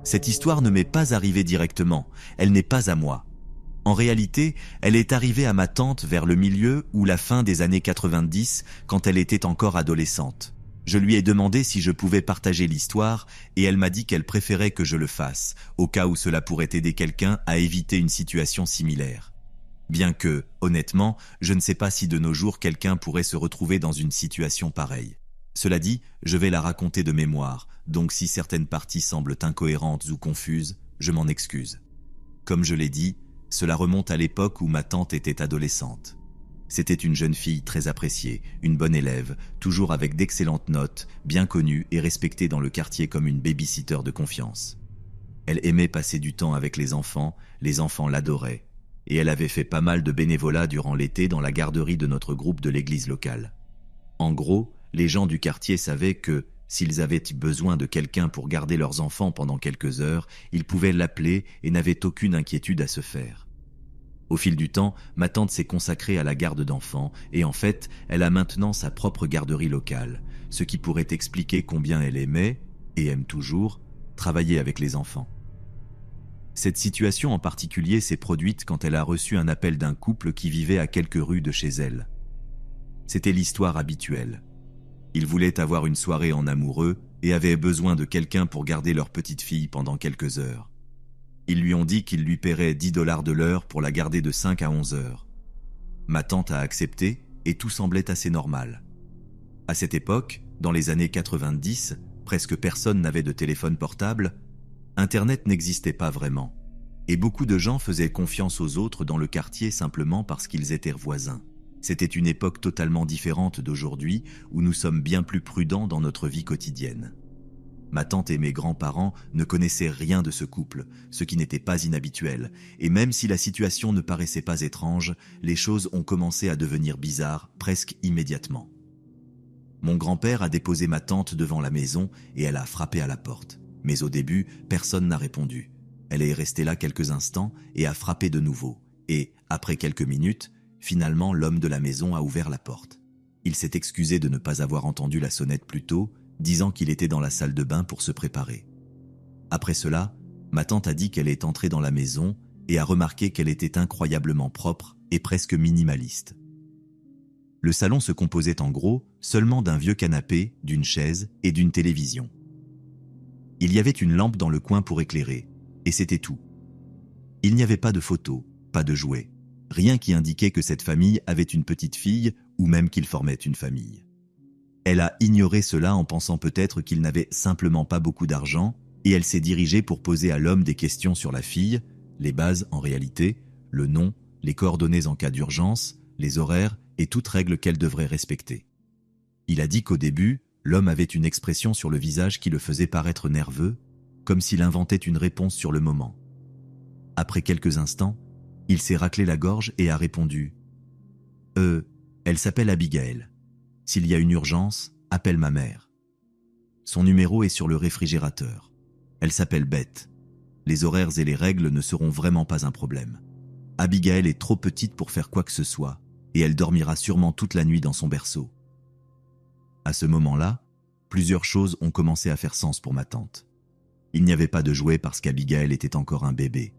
Cette histoire ne m'est pas arrivée directement, elle n'est pas à moi. En réalité, elle est arrivée à ma tante vers le milieu ou la fin des années 90, quand elle était encore adolescente. Je lui ai demandé si je pouvais partager l'histoire et elle m'a dit qu'elle préférait que je le fasse, au cas où cela pourrait aider quelqu'un à éviter une situation similaire. Bien que, honnêtement, je ne sais pas si de nos jours quelqu'un pourrait se retrouver dans une situation pareille. Cela dit, je vais la raconter de mémoire, donc si certaines parties semblent incohérentes ou confuses, je m'en excuse. Comme je l'ai dit, cela remonte à l'époque où ma tante était adolescente. C'était une jeune fille très appréciée, une bonne élève, toujours avec d'excellentes notes, bien connue et respectée dans le quartier comme une baby-sitter de confiance. Elle aimait passer du temps avec les enfants l'adoraient, et elle avait fait pas mal de bénévolat durant l'été dans la garderie de notre groupe de l'église locale. En gros, les gens du quartier savaient que, s'ils avaient besoin de quelqu'un pour garder leurs enfants pendant quelques heures, ils pouvaient l'appeler et n'avaient aucune inquiétude à se faire. Au fil du temps, ma tante s'est consacrée à la garde d'enfants et en fait, elle a maintenant sa propre garderie locale, ce qui pourrait expliquer combien elle aimait, et aime toujours, travailler avec les enfants. Cette situation en particulier s'est produite quand elle a reçu un appel d'un couple qui vivait à quelques rues de chez elle. C'était l'histoire habituelle. Ils voulaient avoir une soirée en amoureux et avaient besoin de quelqu'un pour garder leur petite fille pendant quelques heures. Ils lui ont dit qu'ils lui paieraient $10 de l'heure pour la garder de 5 à 11 heures. Ma tante a accepté et tout semblait assez normal. À cette époque, dans les années 90, presque personne n'avait de téléphone portable, Internet n'existait pas vraiment, et beaucoup de gens faisaient confiance aux autres dans le quartier simplement parce qu'ils étaient voisins. C'était une époque totalement différente d'aujourd'hui où nous sommes bien plus prudents dans notre vie quotidienne. Ma tante et mes grands-parents ne connaissaient rien de ce couple, ce qui n'était pas inhabituel, et même si la situation ne paraissait pas étrange, les choses ont commencé à devenir bizarres presque immédiatement. Mon grand-père a déposé ma tante devant la maison et elle a frappé à la porte. Mais au début, personne n'a répondu. Elle est restée là quelques instants et a frappé de nouveau. Et, après quelques minutes, finalement l'homme de la maison a ouvert la porte. Il s'est excusé de ne pas avoir entendu la sonnette plus tôt, disant qu'il était dans la salle de bain pour se préparer. Après cela, ma tante a dit qu'elle est entrée dans la maison et a remarqué qu'elle était incroyablement propre et presque minimaliste. Le salon se composait en gros seulement d'un vieux canapé, d'une chaise et d'une télévision. Il y avait une lampe dans le coin pour éclairer, et c'était tout. Il n'y avait pas de photos, pas de jouets, rien qui indiquait que cette famille avait une petite fille ou même qu'ils formaient une famille. Elle a ignoré cela en pensant peut-être qu'il n'avait simplement pas beaucoup d'argent et elle s'est dirigée pour poser à l'homme des questions sur la fille, les bases en réalité, le nom, les coordonnées en cas d'urgence, les horaires et toute règle qu'elle devrait respecter. Il a dit qu'au début, l'homme avait une expression sur le visage qui le faisait paraître nerveux, comme s'il inventait une réponse sur le moment. Après quelques instants, il s'est raclé la gorge et a répondu « elle s'appelle Abigail. S'il y a une urgence, appelle ma mère. Son numéro est sur le réfrigérateur. Elle s'appelle Beth. Les horaires et les règles ne seront vraiment pas un problème. Abigail est trop petite pour faire quoi que ce soit, et elle dormira sûrement toute la nuit dans son berceau. » À ce moment-là, plusieurs choses ont commencé à faire sens pour ma tante. Il n'y avait pas de jouets parce qu'Abigail était encore un bébé.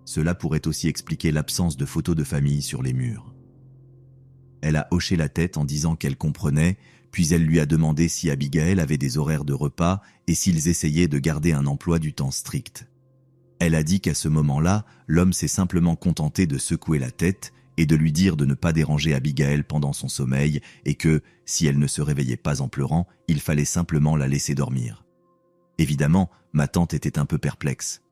Cela pourrait aussi expliquer l'absence de photos de famille sur les murs. Elle a hoché la tête en disant qu'elle comprenait, puis elle lui a demandé si Abigail avait des horaires de repas et s'ils essayaient de garder un emploi du temps strict. Elle a dit qu'à ce moment-là, l'homme s'est simplement contenté de secouer la tête et de lui dire de ne pas déranger Abigail pendant son sommeil et que, si elle ne se réveillait pas en pleurant, il fallait simplement la laisser dormir. Évidemment, ma tante était un peu perplexe.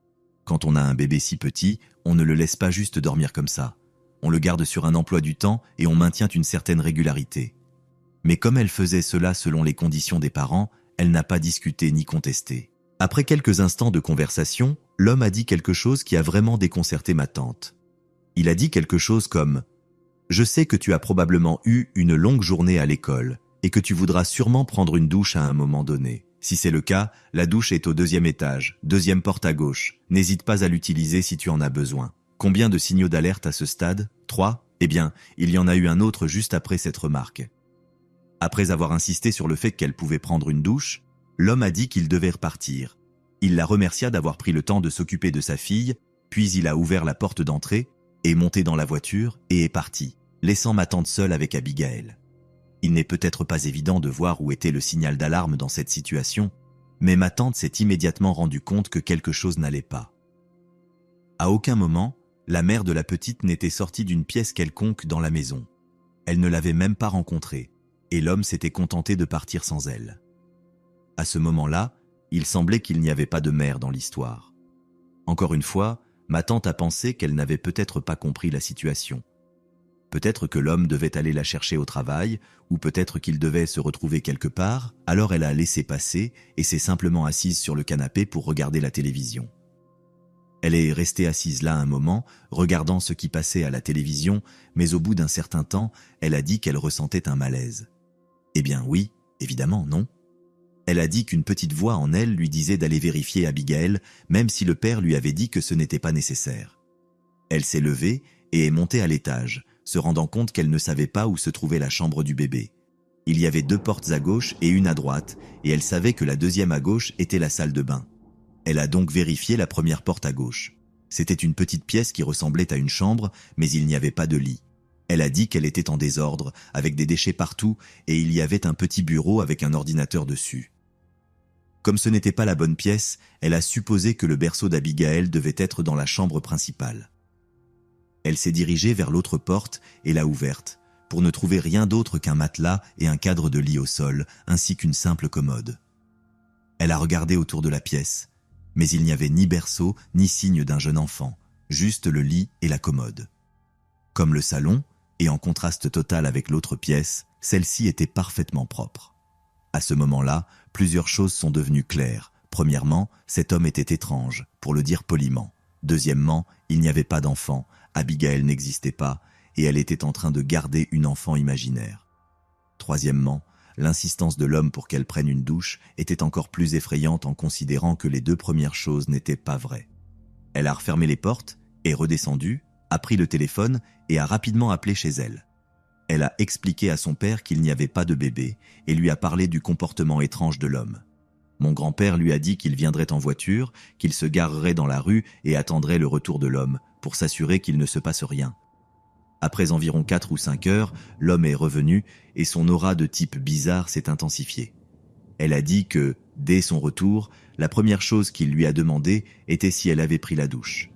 Quand on a un bébé si petit, on ne le laisse pas juste dormir comme ça. On le garde sur un emploi du temps et on maintient une certaine régularité. Mais comme elle faisait cela selon les conditions des parents, elle n'a pas discuté ni contesté. Après quelques instants de conversation, l'homme a dit quelque chose qui a vraiment déconcerté ma tante. Il a dit quelque chose comme « Je sais que tu as probablement eu une longue journée à l'école et que tu voudras sûrement prendre une douche à un moment donné. Si c'est le cas, la douche est au 2e étage, 2e porte à gauche. N'hésite pas à l'utiliser si tu en as besoin. Combien de signaux d'alerte à ce stade? 3? Eh bien, il y en a eu un autre juste après cette remarque. » Après avoir insisté sur le fait qu'elle pouvait prendre une douche, l'homme a dit qu'il devait repartir. Il la remercia d'avoir pris le temps de s'occuper de sa fille, puis il a ouvert la porte d'entrée, est monté dans la voiture et est parti, laissant ma tante seule avec Abigail. Il n'est peut-être pas évident de voir où était le signal d'alarme dans cette situation, mais ma tante s'est immédiatement rendue compte que quelque chose n'allait pas. À aucun moment, la mère de la petite n'était sortie d'une pièce quelconque dans la maison. Elle ne l'avait même pas rencontrée, et l'homme s'était contenté de partir sans elle. À ce moment-là, il semblait qu'il n'y avait pas de mère dans l'histoire. Encore une fois, ma tante a pensé qu'elle n'avait peut-être pas compris la situation. Peut-être que l'homme devait aller la chercher au travail, ou peut-être qu'il devait se retrouver quelque part, alors elle a laissé passer et s'est simplement assise sur le canapé pour regarder la télévision. Elle est restée assise là un moment, regardant ce qui passait à la télévision, mais au bout d'un certain temps, elle a dit qu'elle ressentait un malaise. Eh bien oui, évidemment, non. Elle a dit qu'une petite voix en elle lui disait d'aller vérifier Abigail, même si le père lui avait dit que ce n'était pas nécessaire. Elle s'est levée et est montée à l'étage, se rendant compte qu'elle ne savait pas où se trouvait la chambre du bébé. Il y avait 2 portes à gauche et une à droite, et elle savait que la deuxième à gauche était la salle de bain. Elle a donc vérifié la première porte à gauche. C'était une petite pièce qui ressemblait à une chambre, mais il n'y avait pas de lit. Elle a dit qu'elle était en désordre, avec des déchets partout, et il y avait un petit bureau avec un ordinateur dessus. Comme ce n'était pas la bonne pièce, elle a supposé que le berceau d'Abigail devait être dans la chambre principale. Elle s'est dirigée vers l'autre porte et l'a ouverte, pour ne trouver rien d'autre qu'un matelas et un cadre de lit au sol, ainsi qu'une simple commode. Elle a regardé autour de la pièce, mais il n'y avait ni berceau ni signe d'un jeune enfant, juste le lit et la commode. Comme le salon, et en contraste total avec l'autre pièce, celle-ci était parfaitement propre. À ce moment-là, plusieurs choses sont devenues claires. Premièrement, cet homme était étrange, pour le dire poliment. Deuxièmement, il n'y avait pas d'enfant, Abigail n'existait pas, et elle était en train de garder une enfant imaginaire. Troisièmement, l'insistance de l'homme pour qu'elle prenne une douche était encore plus effrayante en considérant que les 2 premières choses n'étaient pas vraies. Elle a refermé les portes, est redescendue, a pris le téléphone et a rapidement appelé chez elle. Elle a expliqué à son père qu'il n'y avait pas de bébé et lui a parlé du comportement étrange de l'homme. Mon grand-père lui a dit qu'il viendrait en voiture, qu'il se garerait dans la rue et attendrait le retour de l'homme pour s'assurer qu'il ne se passe rien. Après environ 4 ou 5 heures, l'homme est revenu et son aura de type bizarre s'est intensifiée. Elle a dit que, dès son retour, la première chose qu'il lui a demandé était si elle avait pris la douche.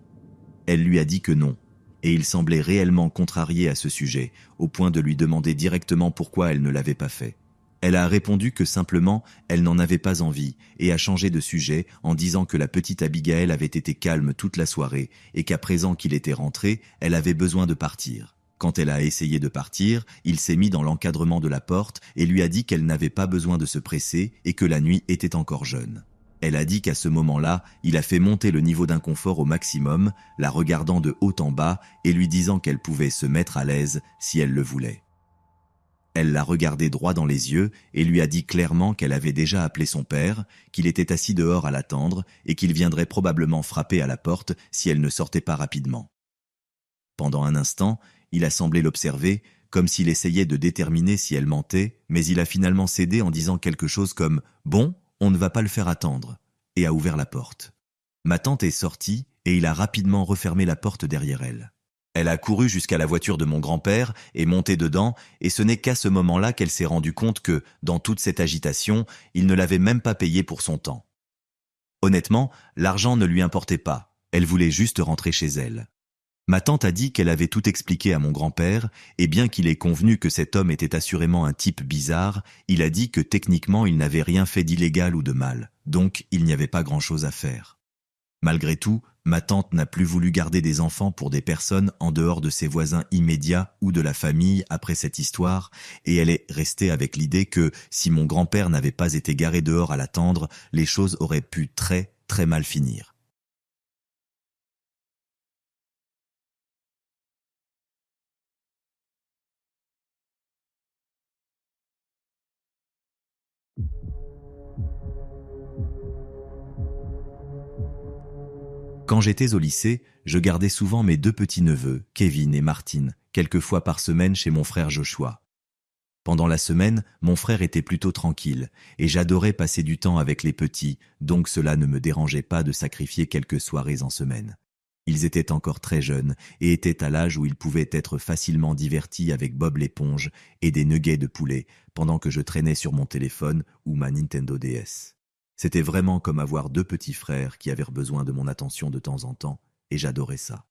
Elle lui a dit que non, et il semblait réellement contrarié à ce sujet, au point de lui demander directement pourquoi elle ne l'avait pas fait. Elle a répondu que simplement, elle n'en avait pas envie, et a changé de sujet en disant que la petite Abigail avait été calme toute la soirée, et qu'à présent qu'il était rentré, elle avait besoin de partir. Quand elle a essayé de partir, il s'est mis dans l'encadrement de la porte et lui a dit qu'elle n'avait pas besoin de se presser et que la nuit était encore jeune. Elle a dit qu'à ce moment-là, il a fait monter le niveau d'inconfort au maximum, la regardant de haut en bas et lui disant qu'elle pouvait se mettre à l'aise si elle le voulait. Elle l'a regardé droit dans les yeux et lui a dit clairement qu'elle avait déjà appelé son père, qu'il était assis dehors à l'attendre et qu'il viendrait probablement frapper à la porte si elle ne sortait pas rapidement. Pendant un instant, il a semblé l'observer, comme s'il essayait de déterminer si elle mentait, mais il a finalement cédé en disant quelque chose comme « Bon, on ne va pas le faire attendre », et a ouvert la porte. Ma tante est sortie et il a rapidement refermé la porte derrière elle. Elle a couru jusqu'à la voiture de mon grand-père et monté dedans, et ce n'est qu'à ce moment-là qu'elle s'est rendue compte que, dans toute cette agitation, il ne l'avait même pas payé pour son temps. Honnêtement, l'argent ne lui importait pas, elle voulait juste rentrer chez elle. Ma tante a dit qu'elle avait tout expliqué à mon grand-père, et bien qu'il ait convenu que cet homme était assurément un type bizarre, il a dit que techniquement il n'avait rien fait d'illégal ou de mal, donc il n'y avait pas grand-chose à faire. Malgré tout, ma tante n'a plus voulu garder des enfants pour des personnes en dehors de ses voisins immédiats ou de la famille après cette histoire, et elle est restée avec l'idée que, si mon grand-père n'avait pas été garé dehors à l'attendre, les choses auraient pu très, très mal finir. Quand j'étais au lycée, je gardais souvent mes 2 petits-neveux, Kevin et Martin, quelques fois par semaine chez mon frère Joshua. Pendant la semaine, mon frère était plutôt tranquille, et j'adorais passer du temps avec les petits, donc cela ne me dérangeait pas de sacrifier quelques soirées en semaine. Ils étaient encore très jeunes, et étaient à l'âge où ils pouvaient être facilement divertis avec Bob l'éponge et des nuggets de poulet, pendant que je traînais sur mon téléphone ou ma Nintendo DS. C'était vraiment comme avoir deux petits frères qui avaient besoin de mon attention de temps en temps, et j'adorais ça.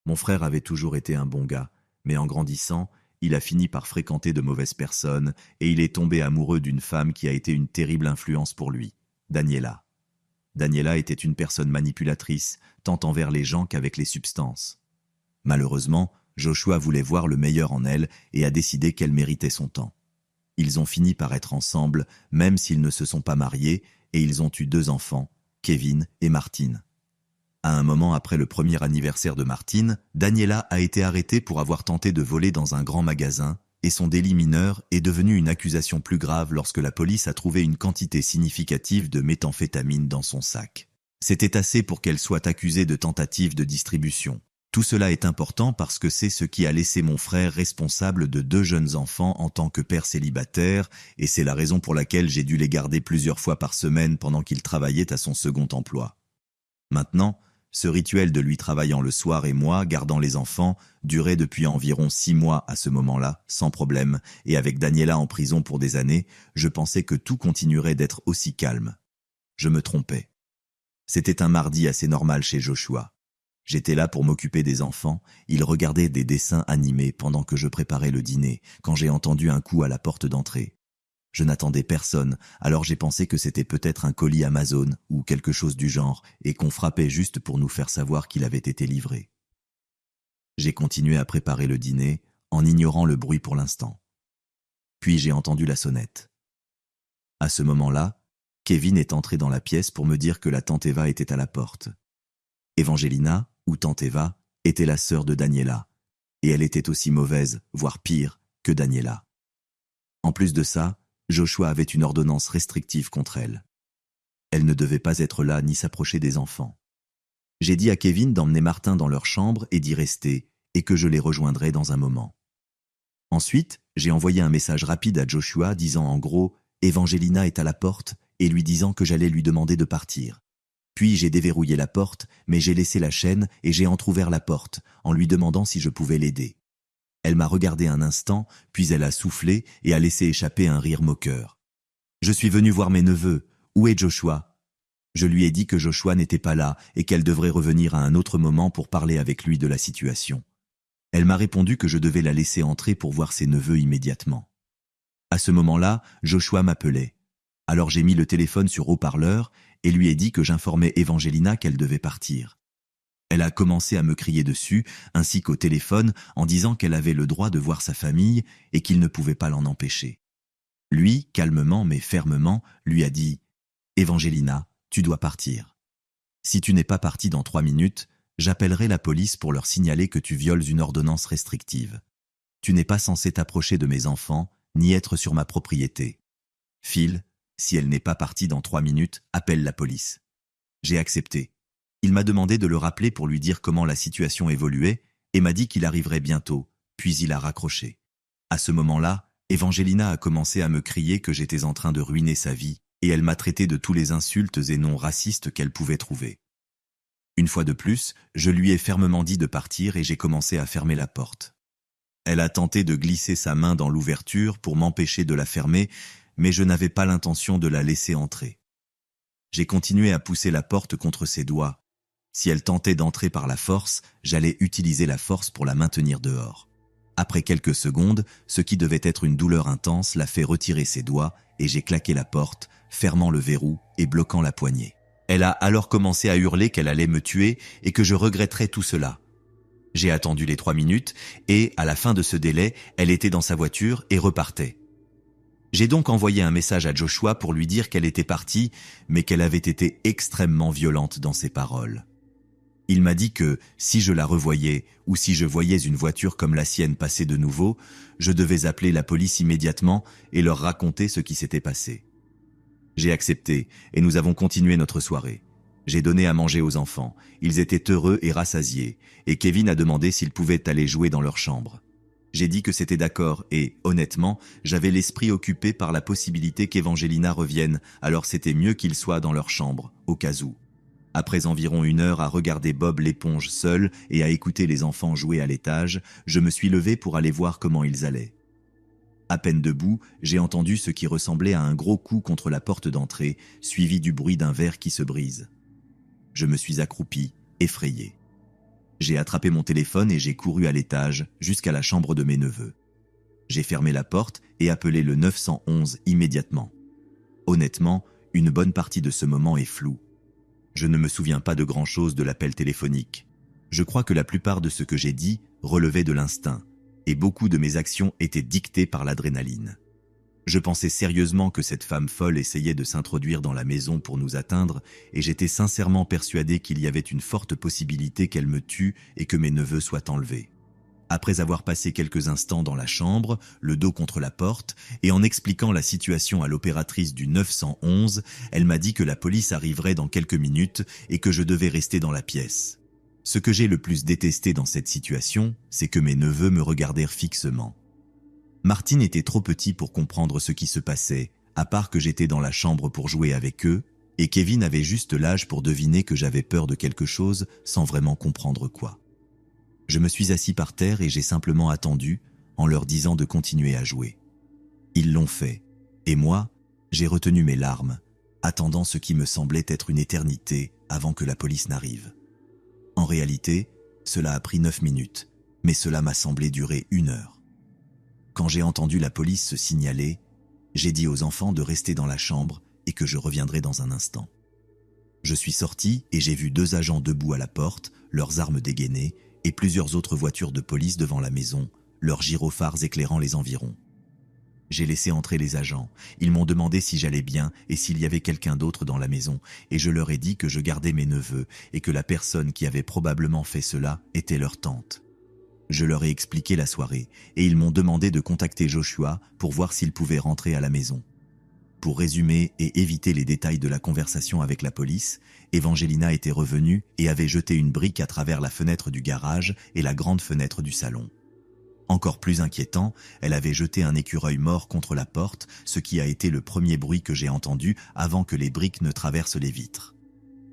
Mon frère avait toujours été un bon gars, mais en grandissant, il a fini par fréquenter de mauvaises personnes et il est tombé amoureux d'une femme qui a été une terrible influence pour lui, Daniela. Daniela était une personne manipulatrice, tant envers les gens qu'avec les substances. Malheureusement, Joshua voulait voir le meilleur en elle et a décidé qu'elle méritait son temps. Ils ont fini par être ensemble, même s'ils ne se sont pas mariés, et ils ont eu 2 enfants, Kevin et Martine. À un moment après le premier anniversaire de Martine, Daniela a été arrêtée pour avoir tenté de voler dans un grand magasin, et son délit mineur est devenu une accusation plus grave lorsque la police a trouvé une quantité significative de méthamphétamine dans son sac. C'était assez pour qu'elle soit accusée de tentative de distribution. Tout cela est important parce que c'est ce qui a laissé mon frère responsable de 2 jeunes enfants en tant que père célibataire, et c'est la raison pour laquelle j'ai dû les garder plusieurs fois par semaine pendant qu'il travaillait à son second emploi. Maintenant, ce rituel de lui travaillant le soir et moi gardant les enfants durait depuis environ 6 mois à ce moment-là, sans problème, et avec Daniela en prison pour des années, je pensais que tout continuerait d'être aussi calme. Je me trompais. C'était un mardi assez normal chez Joshua. J'étais là pour m'occuper des enfants, il regardait des dessins animés pendant que je préparais le dîner, quand j'ai entendu un coup à la porte d'entrée. Je n'attendais personne, alors j'ai pensé que c'était peut-être un colis Amazon ou quelque chose du genre et qu'on frappait juste pour nous faire savoir qu'il avait été livré. J'ai continué à préparer le dîner en ignorant le bruit pour l'instant. Puis j'ai entendu la sonnette. À ce moment-là, Kevin est entré dans la pièce pour me dire que la tante Eva était à la porte. Evangelina, ou tante Eva, était la sœur de Daniela, et elle était aussi mauvaise, voire pire, que Daniela. En plus de ça, Joshua avait une ordonnance restrictive contre elle. Elle ne devait pas être là ni s'approcher des enfants. J'ai dit à Kevin d'emmener Martin dans leur chambre et d'y rester, et que je les rejoindrais dans un moment. Ensuite, j'ai envoyé un message rapide à Joshua disant en gros « Evangelina est à la porte » et lui disant que j'allais lui demander de partir. Puis j'ai déverrouillé la porte, mais j'ai laissé la chaîne et j'ai entrouvert la porte, en lui demandant si je pouvais l'aider. Elle m'a regardé un instant, puis elle a soufflé et a laissé échapper un rire moqueur. « Je suis venu voir mes neveux. Où est Joshua ?» Je lui ai dit que Joshua n'était pas là et qu'elle devrait revenir à un autre moment pour parler avec lui de la situation. Elle m'a répondu que je devais la laisser entrer pour voir ses neveux immédiatement. À ce moment-là, Joshua m'appelait. Alors j'ai mis le téléphone sur haut-parleur et lui ai dit que j'informais Evangelina qu'elle devait partir. Elle a commencé à me crier dessus, ainsi qu'au téléphone, en disant qu'elle avait le droit de voir sa famille et qu'il ne pouvait pas l'en empêcher. Lui, calmement mais fermement, lui a dit « Evangelina, tu dois partir. Si tu n'es pas partie dans 3 minutes, j'appellerai la police pour leur signaler que tu violes une ordonnance restrictive. Tu n'es pas censé t'approcher de mes enfants, ni être sur ma propriété. Phil, si elle n'est pas partie dans 3 minutes, appelle la police. » J'ai accepté. Il m'a demandé de le rappeler pour lui dire comment la situation évoluait et m'a dit qu'il arriverait bientôt, puis il a raccroché. À ce moment-là, Evangelina a commencé à me crier que j'étais en train de ruiner sa vie et elle m'a traité de tous les insultes et noms racistes qu'elle pouvait trouver. Une fois de plus, je lui ai fermement dit de partir et j'ai commencé à fermer la porte. Elle a tenté de glisser sa main dans l'ouverture pour m'empêcher de la fermer, mais je n'avais pas l'intention de la laisser entrer. J'ai continué à pousser la porte contre ses doigts. Si elle tentait d'entrer par la force, j'allais utiliser la force pour la maintenir dehors. Après quelques secondes, ce qui devait être une douleur intense l'a fait retirer ses doigts et j'ai claqué la porte, fermant le verrou et bloquant la poignée. Elle a alors commencé à hurler qu'elle allait me tuer et que je regretterais tout cela. J'ai attendu les 3 minutes et, à la fin de ce délai, elle était dans sa voiture et repartait. J'ai donc envoyé un message à Joshua pour lui dire qu'elle était partie, mais qu'elle avait été extrêmement violente dans ses paroles. Il m'a dit que, si je la revoyais ou si je voyais une voiture comme la sienne passer de nouveau, je devais appeler la police immédiatement et leur raconter ce qui s'était passé. J'ai accepté et nous avons continué notre soirée. J'ai donné à manger aux enfants, ils étaient heureux et rassasiés, et Kevin a demandé s'ils pouvaient aller jouer dans leur chambre. J'ai dit que c'était d'accord et, honnêtement, j'avais l'esprit occupé par la possibilité qu'Evangelina revienne, alors c'était mieux qu'ils soient dans leur chambre, au cas où. Après environ 1 heure à regarder Bob l'éponge seul et à écouter les enfants jouer à l'étage, je me suis levé pour aller voir comment ils allaient. À peine debout, j'ai entendu ce qui ressemblait à un gros coup contre la porte d'entrée, suivi du bruit d'un verre qui se brise. Je me suis accroupi, effrayé. J'ai attrapé mon téléphone et j'ai couru à l'étage jusqu'à la chambre de mes neveux. J'ai fermé la porte et appelé le 911 immédiatement. Honnêtement, une bonne partie de ce moment est floue. Je ne me souviens pas de grand-chose de l'appel téléphonique. Je crois que la plupart de ce que j'ai dit relevait de l'instinct, et beaucoup de mes actions étaient dictées par l'adrénaline. Je pensais sérieusement que cette femme folle essayait de s'introduire dans la maison pour nous atteindre, et j'étais sincèrement persuadé qu'il y avait une forte possibilité qu'elle me tue et que mes neveux soient enlevés. Après avoir passé quelques instants dans la chambre, le dos contre la porte, et en expliquant la situation à l'opératrice du 911, elle m'a dit que la police arriverait dans quelques minutes et que je devais rester dans la pièce. Ce que j'ai le plus détesté dans cette situation, c'est que mes neveux me regardèrent fixement. Martin était trop petit pour comprendre ce qui se passait, à part que j'étais dans la chambre pour jouer avec eux, et Kevin avait juste l'âge pour deviner que j'avais peur de quelque chose sans vraiment comprendre quoi. Je me suis assis par terre et j'ai simplement attendu, en leur disant de continuer à jouer. Ils l'ont fait, et moi, j'ai retenu mes larmes, attendant ce qui me semblait être une éternité avant que la police n'arrive. En réalité, cela a pris 9 minutes, mais cela m'a semblé durer 1 heure. Quand j'ai entendu la police se signaler, j'ai dit aux enfants de rester dans la chambre et que je reviendrai dans un instant. Je suis sorti et j'ai vu 2 agents debout à la porte, leurs armes dégainées, et plusieurs autres voitures de police devant la maison, leurs gyrophares éclairant les environs. J'ai laissé entrer les agents. Ils m'ont demandé si j'allais bien et s'il y avait quelqu'un d'autre dans la maison, et je leur ai dit que je gardais mes neveux et que la personne qui avait probablement fait cela était leur tante. Je leur ai expliqué la soirée, et ils m'ont demandé de contacter Joshua pour voir s'il pouvait rentrer à la maison. Pour résumer et éviter les détails de la conversation avec la police, Evangelina était revenue et avait jeté une brique à travers la fenêtre du garage et la grande fenêtre du salon. Encore plus inquiétant, elle avait jeté un écureuil mort contre la porte, ce qui a été le premier bruit que j'ai entendu avant que les briques ne traversent les vitres.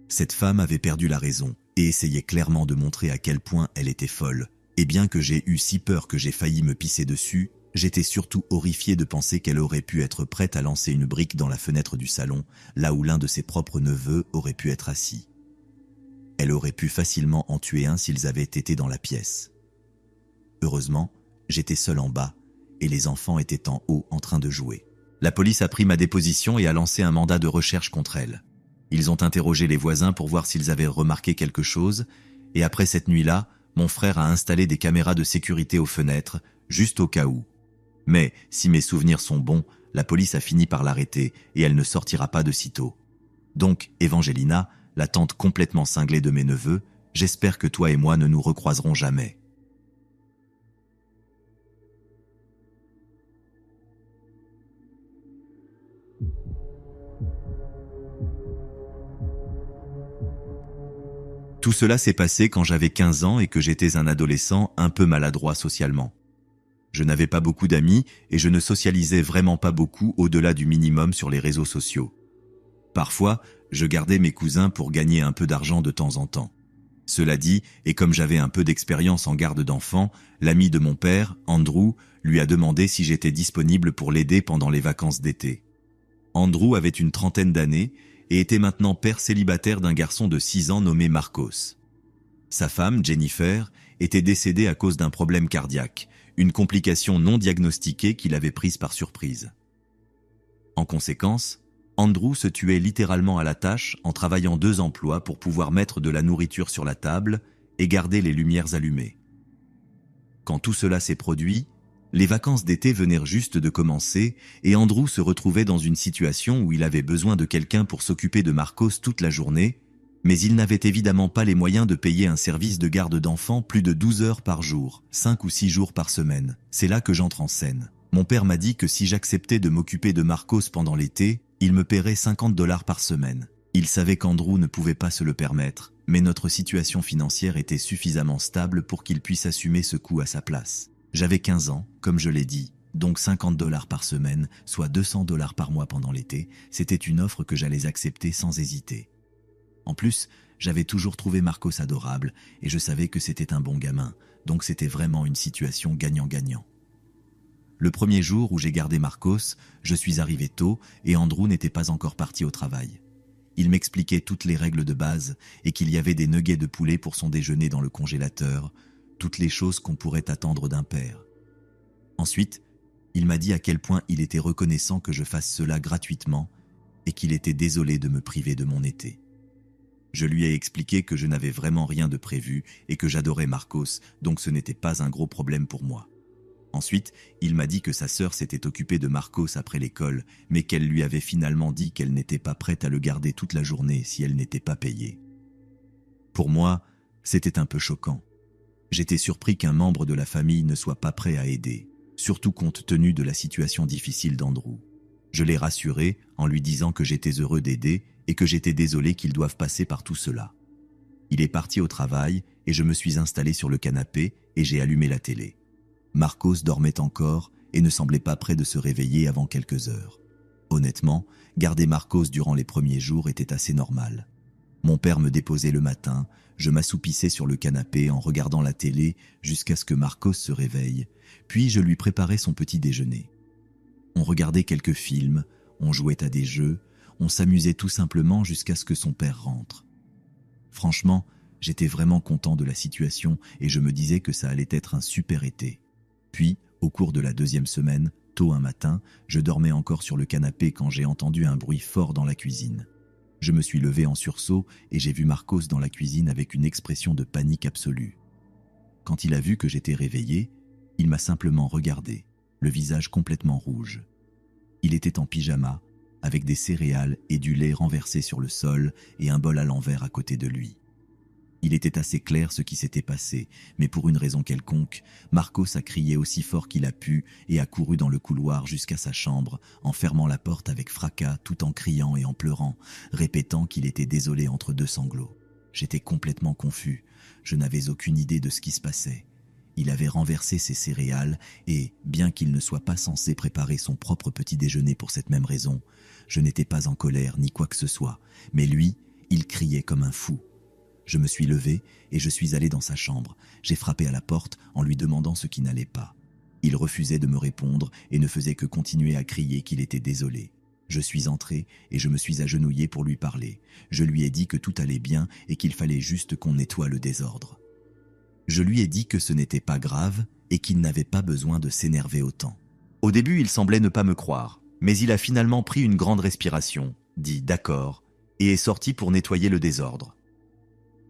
Cette femme avait perdu la raison et essayait clairement de montrer à quel point elle était folle. Et bien que j'ai eu si peur que j'ai failli me pisser dessus, j'étais surtout horrifié de penser qu'elle aurait pu être prête à lancer une brique dans la fenêtre du salon, là où l'un de ses propres neveux aurait pu être assis. Elle aurait pu facilement en tuer un s'ils avaient été dans la pièce. Heureusement, j'étais seul en bas, et les enfants étaient en haut en train de jouer. La police a pris ma déposition et a lancé un mandat de recherche contre elle. Ils ont interrogé les voisins pour voir s'ils avaient remarqué quelque chose, et après cette nuit-là, mon frère a installé des caméras de sécurité aux fenêtres, juste au cas où. Mais, si mes souvenirs sont bons, la police a fini par l'arrêter et elle ne sortira pas de sitôt. Donc, Evangelina, la tante complètement cinglée de mes neveux, j'espère que toi et moi ne nous recroiserons jamais. Tout cela s'est passé quand j'avais 15 ans et que j'étais un adolescent un peu maladroit socialement. Je n'avais pas beaucoup d'amis et je ne socialisais vraiment pas beaucoup au-delà du minimum sur les réseaux sociaux. Parfois, je gardais mes cousins pour gagner un peu d'argent de temps en temps. Cela dit, et comme j'avais un peu d'expérience en garde d'enfants, l'ami de mon père, Andrew, lui a demandé si j'étais disponible pour l'aider pendant les vacances d'été. Andrew avait une trentaine d'années et était maintenant père célibataire d'un garçon de 6 ans nommé Marcos. Sa femme, Jennifer, était décédée à cause d'un problème cardiaque, une complication non diagnostiquée qu'il avait prise par surprise. En conséquence, Andrew se tuait littéralement à la tâche en travaillant 2 emplois pour pouvoir mettre de la nourriture sur la table et garder les lumières allumées. Quand tout cela s'est produit, les vacances d'été venaient juste de commencer et Andrew se retrouvait dans une situation où il avait besoin de quelqu'un pour s'occuper de Marcos toute la journée, mais il n'avait évidemment pas les moyens de payer un service de garde d'enfants plus de 12 heures par jour, 5 ou 6 jours par semaine. C'est là que j'entre en scène. Mon père m'a dit que si j'acceptais de m'occuper de Marcos pendant l'été, il me paierait $50 par semaine. Il savait qu'Andrew ne pouvait pas se le permettre, mais notre situation financière était suffisamment stable pour qu'il puisse assumer ce coût à sa place. J'avais 15 ans, comme je l'ai dit, donc 50 $ par semaine, soit 200 $ par mois pendant l'été, c'était une offre que j'allais accepter sans hésiter. En plus, j'avais toujours trouvé Marcos adorable et je savais que c'était un bon gamin, donc c'était vraiment une situation gagnant-gagnant. Le premier jour où j'ai gardé Marcos, je suis arrivé tôt et Andrew n'était pas encore parti au travail. Il m'expliquait toutes les règles de base et qu'il y avait des nuggets de poulet pour son déjeuner dans le congélateur, toutes les choses qu'on pourrait attendre d'un père. Ensuite, il m'a dit à quel point il était reconnaissant que je fasse cela gratuitement et qu'il était désolé de me priver de mon été. Je lui ai expliqué que je n'avais vraiment rien de prévu et que j'adorais Marcos, donc ce n'était pas un gros problème pour moi. Ensuite, il m'a dit que sa sœur s'était occupée de Marcos après l'école, mais qu'elle lui avait finalement dit qu'elle n'était pas prête à le garder toute la journée si elle n'était pas payée. Pour moi, c'était un peu choquant. J'étais surpris qu'un membre de la famille ne soit pas prêt à aider, surtout compte tenu de la situation difficile d'Andrew. Je l'ai rassuré en lui disant que j'étais heureux d'aider et que j'étais désolé qu'ils doivent passer par tout cela. Il est parti au travail et je me suis installé sur le canapé et j'ai allumé la télé. Marcos dormait encore et ne semblait pas prêt de se réveiller avant quelques heures. Honnêtement, garder Marcos durant les premiers jours était assez normal. Mon père me déposait le matin, je m'assoupissais sur le canapé en regardant la télé jusqu'à ce que Marcos se réveille, puis je lui préparais son petit déjeuner. On regardait quelques films, on jouait à des jeux, on s'amusait tout simplement jusqu'à ce que son père rentre. Franchement, j'étais vraiment content de la situation et je me disais que ça allait être un super été. Puis, au cours de la deuxième semaine, tôt un matin, je dormais encore sur le canapé quand j'ai entendu un bruit fort dans la cuisine. Je me suis levé en sursaut et j'ai vu Marcos dans la cuisine avec une expression de panique absolue. Quand il a vu que j'étais réveillé, il m'a simplement regardé, le visage complètement rouge. Il était en pyjama, avec des céréales et du lait renversés sur le sol et un bol à l'envers à côté de lui. Il était assez clair ce qui s'était passé, mais pour une raison quelconque, Marcos a crié aussi fort qu'il a pu et a couru dans le couloir jusqu'à sa chambre, en fermant la porte avec fracas tout en criant et en pleurant, répétant qu'il était désolé entre deux sanglots. J'étais complètement confus, je n'avais aucune idée de ce qui se passait. Il avait renversé ses céréales et, bien qu'il ne soit pas censé préparer son propre petit déjeuner pour cette même raison, je n'étais pas en colère ni quoi que ce soit, mais lui, il criait comme un fou. Je me suis levé et je suis allé dans sa chambre. J'ai frappé à la porte en lui demandant ce qui n'allait pas. Il refusait de me répondre et ne faisait que continuer à crier qu'il était désolé. Je suis entré et je me suis agenouillé pour lui parler. Je lui ai dit que tout allait bien et qu'il fallait juste qu'on nettoie le désordre. Je lui ai dit que ce n'était pas grave et qu'il n'avait pas besoin de s'énerver autant. Au début, il semblait ne pas me croire, mais il a finalement pris une grande respiration, dit « d'accord » et est sorti pour nettoyer le désordre.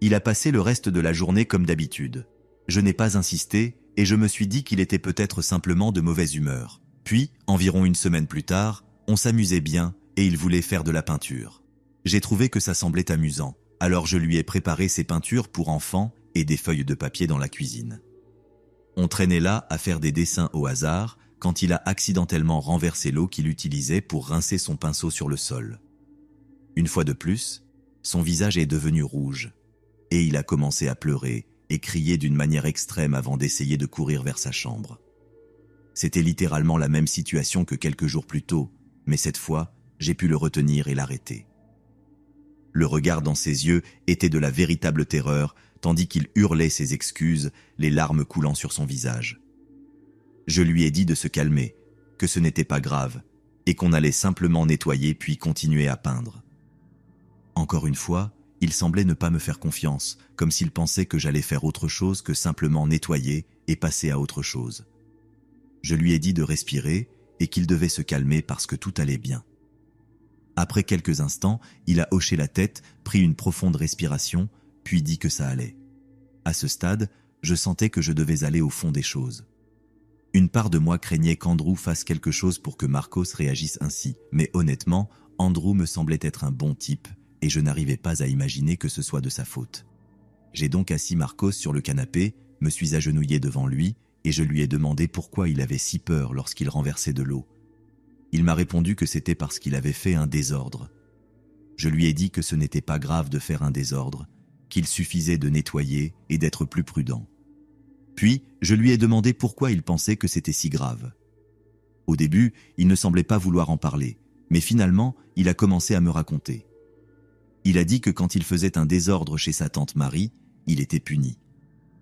Il a passé le reste de la journée comme d'habitude. Je n'ai pas insisté et je me suis dit qu'il était peut-être simplement de mauvaise humeur. Puis, environ une semaine plus tard, on s'amusait bien et il voulait faire de la peinture. J'ai trouvé que ça semblait amusant, alors je lui ai préparé ses peintures pour enfants et des feuilles de papier dans la cuisine. On traînait là à faire des dessins au hasard quand il a accidentellement renversé l'eau qu'il utilisait pour rincer son pinceau sur le sol. Une fois de plus, son visage est devenu rouge. Et il a commencé à pleurer et crier d'une manière extrême avant d'essayer de courir vers sa chambre. C'était littéralement la même situation que quelques jours plus tôt, mais cette fois, j'ai pu le retenir et l'arrêter. Le regard dans ses yeux était de la véritable terreur, tandis qu'il hurlait ses excuses, les larmes coulant sur son visage. Je lui ai dit de se calmer, que ce n'était pas grave, et qu'on allait simplement nettoyer puis continuer à peindre. Encore une fois, il semblait ne pas me faire confiance, comme s'il pensait que j'allais faire autre chose que simplement nettoyer et passer à autre chose. Je lui ai dit de respirer et qu'il devait se calmer parce que tout allait bien. Après quelques instants, il a hoché la tête, pris une profonde respiration, puis dit que ça allait. À ce stade, je sentais que je devais aller au fond des choses. Une part de moi craignait qu'Andrew fasse quelque chose pour que Marcos réagisse ainsi, mais honnêtement, Andrew me semblait être un bon type, et je n'arrivais pas à imaginer que ce soit de sa faute. J'ai donc assis Marcos sur le canapé, me suis agenouillé devant lui et je lui ai demandé pourquoi il avait si peur lorsqu'il renversait de l'eau. Il m'a répondu que c'était parce qu'il avait fait un désordre. Je lui ai dit que ce n'était pas grave de faire un désordre, qu'il suffisait de nettoyer et d'être plus prudent. Puis, je lui ai demandé pourquoi il pensait que c'était si grave. Au début, il ne semblait pas vouloir en parler, mais finalement, il a commencé à me raconter. Il a dit que quand il faisait un désordre chez sa tante Marie, il était puni.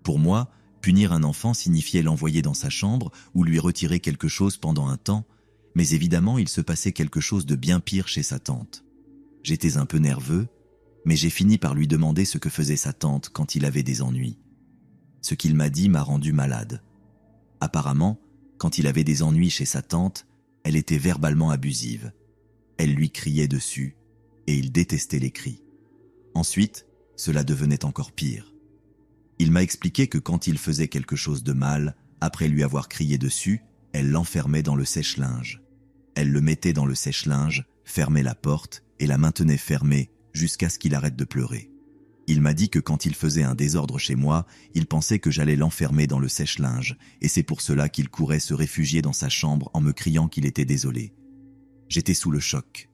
Pour moi, punir un enfant signifiait l'envoyer dans sa chambre ou lui retirer quelque chose pendant un temps, mais évidemment, il se passait quelque chose de bien pire chez sa tante. J'étais un peu nerveux, mais j'ai fini par lui demander ce que faisait sa tante quand il avait des ennuis. Ce qu'il m'a dit m'a rendu malade. Apparemment, quand il avait des ennuis chez sa tante, elle était verbalement abusive. Elle lui criait dessus, et il détestait les cris. Ensuite, cela devenait encore pire. Il m'a expliqué que quand il faisait quelque chose de mal, après lui avoir crié dessus, elle l'enfermait dans le sèche-linge. Elle le mettait dans le sèche-linge, fermait la porte et la maintenait fermée jusqu'à ce qu'il arrête de pleurer. Il m'a dit que quand il faisait un désordre chez moi, il pensait que j'allais l'enfermer dans le sèche-linge, et c'est pour cela qu'il courait se réfugier dans sa chambre en me criant qu'il était désolé. J'étais sous le choc.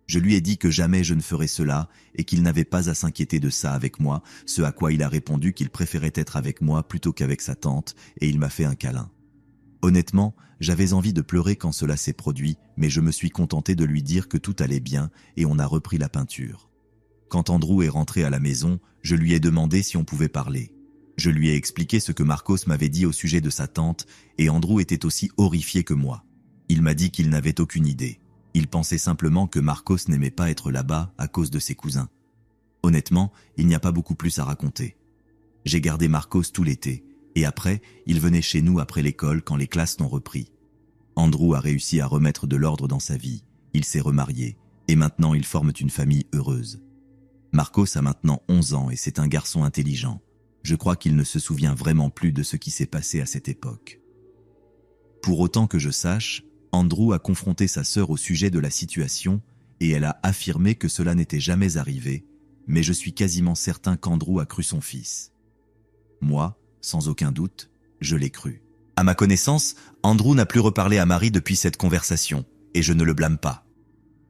Je lui ai dit que jamais je ne ferais cela et qu'il n'avait pas à s'inquiéter de ça avec moi, ce à quoi il a répondu qu'il préférait être avec moi plutôt qu'avec sa tante, et il m'a fait un câlin. Honnêtement, j'avais envie de pleurer quand cela s'est produit, mais je me suis contenté de lui dire que tout allait bien et on a repris la peinture. Quand Andrew est rentré à la maison, je lui ai demandé si on pouvait parler. Je lui ai expliqué ce que Marcos m'avait dit au sujet de sa tante, et Andrew était aussi horrifié que moi. Il m'a dit qu'il n'avait aucune idée. Il pensait simplement que Marcos n'aimait pas être là-bas à cause de ses cousins. Honnêtement, il n'y a pas beaucoup plus à raconter. J'ai gardé Marcos tout l'été, et après, il venait chez nous après l'école quand les classes n'ont repris. Andrew a réussi à remettre de l'ordre dans sa vie, il s'est remarié, et maintenant ils forment une famille heureuse. Marcos a maintenant 11 ans et c'est un garçon intelligent. Je crois qu'il ne se souvient vraiment plus de ce qui s'est passé à cette époque. Pour autant que je sache, Andrew a confronté sa sœur au sujet de la situation et elle a affirmé que cela n'était jamais arrivé, mais je suis quasiment certain qu'Andrew a cru son fils. Moi, sans aucun doute, je l'ai cru. À ma connaissance, Andrew n'a plus reparlé à Marie depuis cette conversation, et je ne le blâme pas.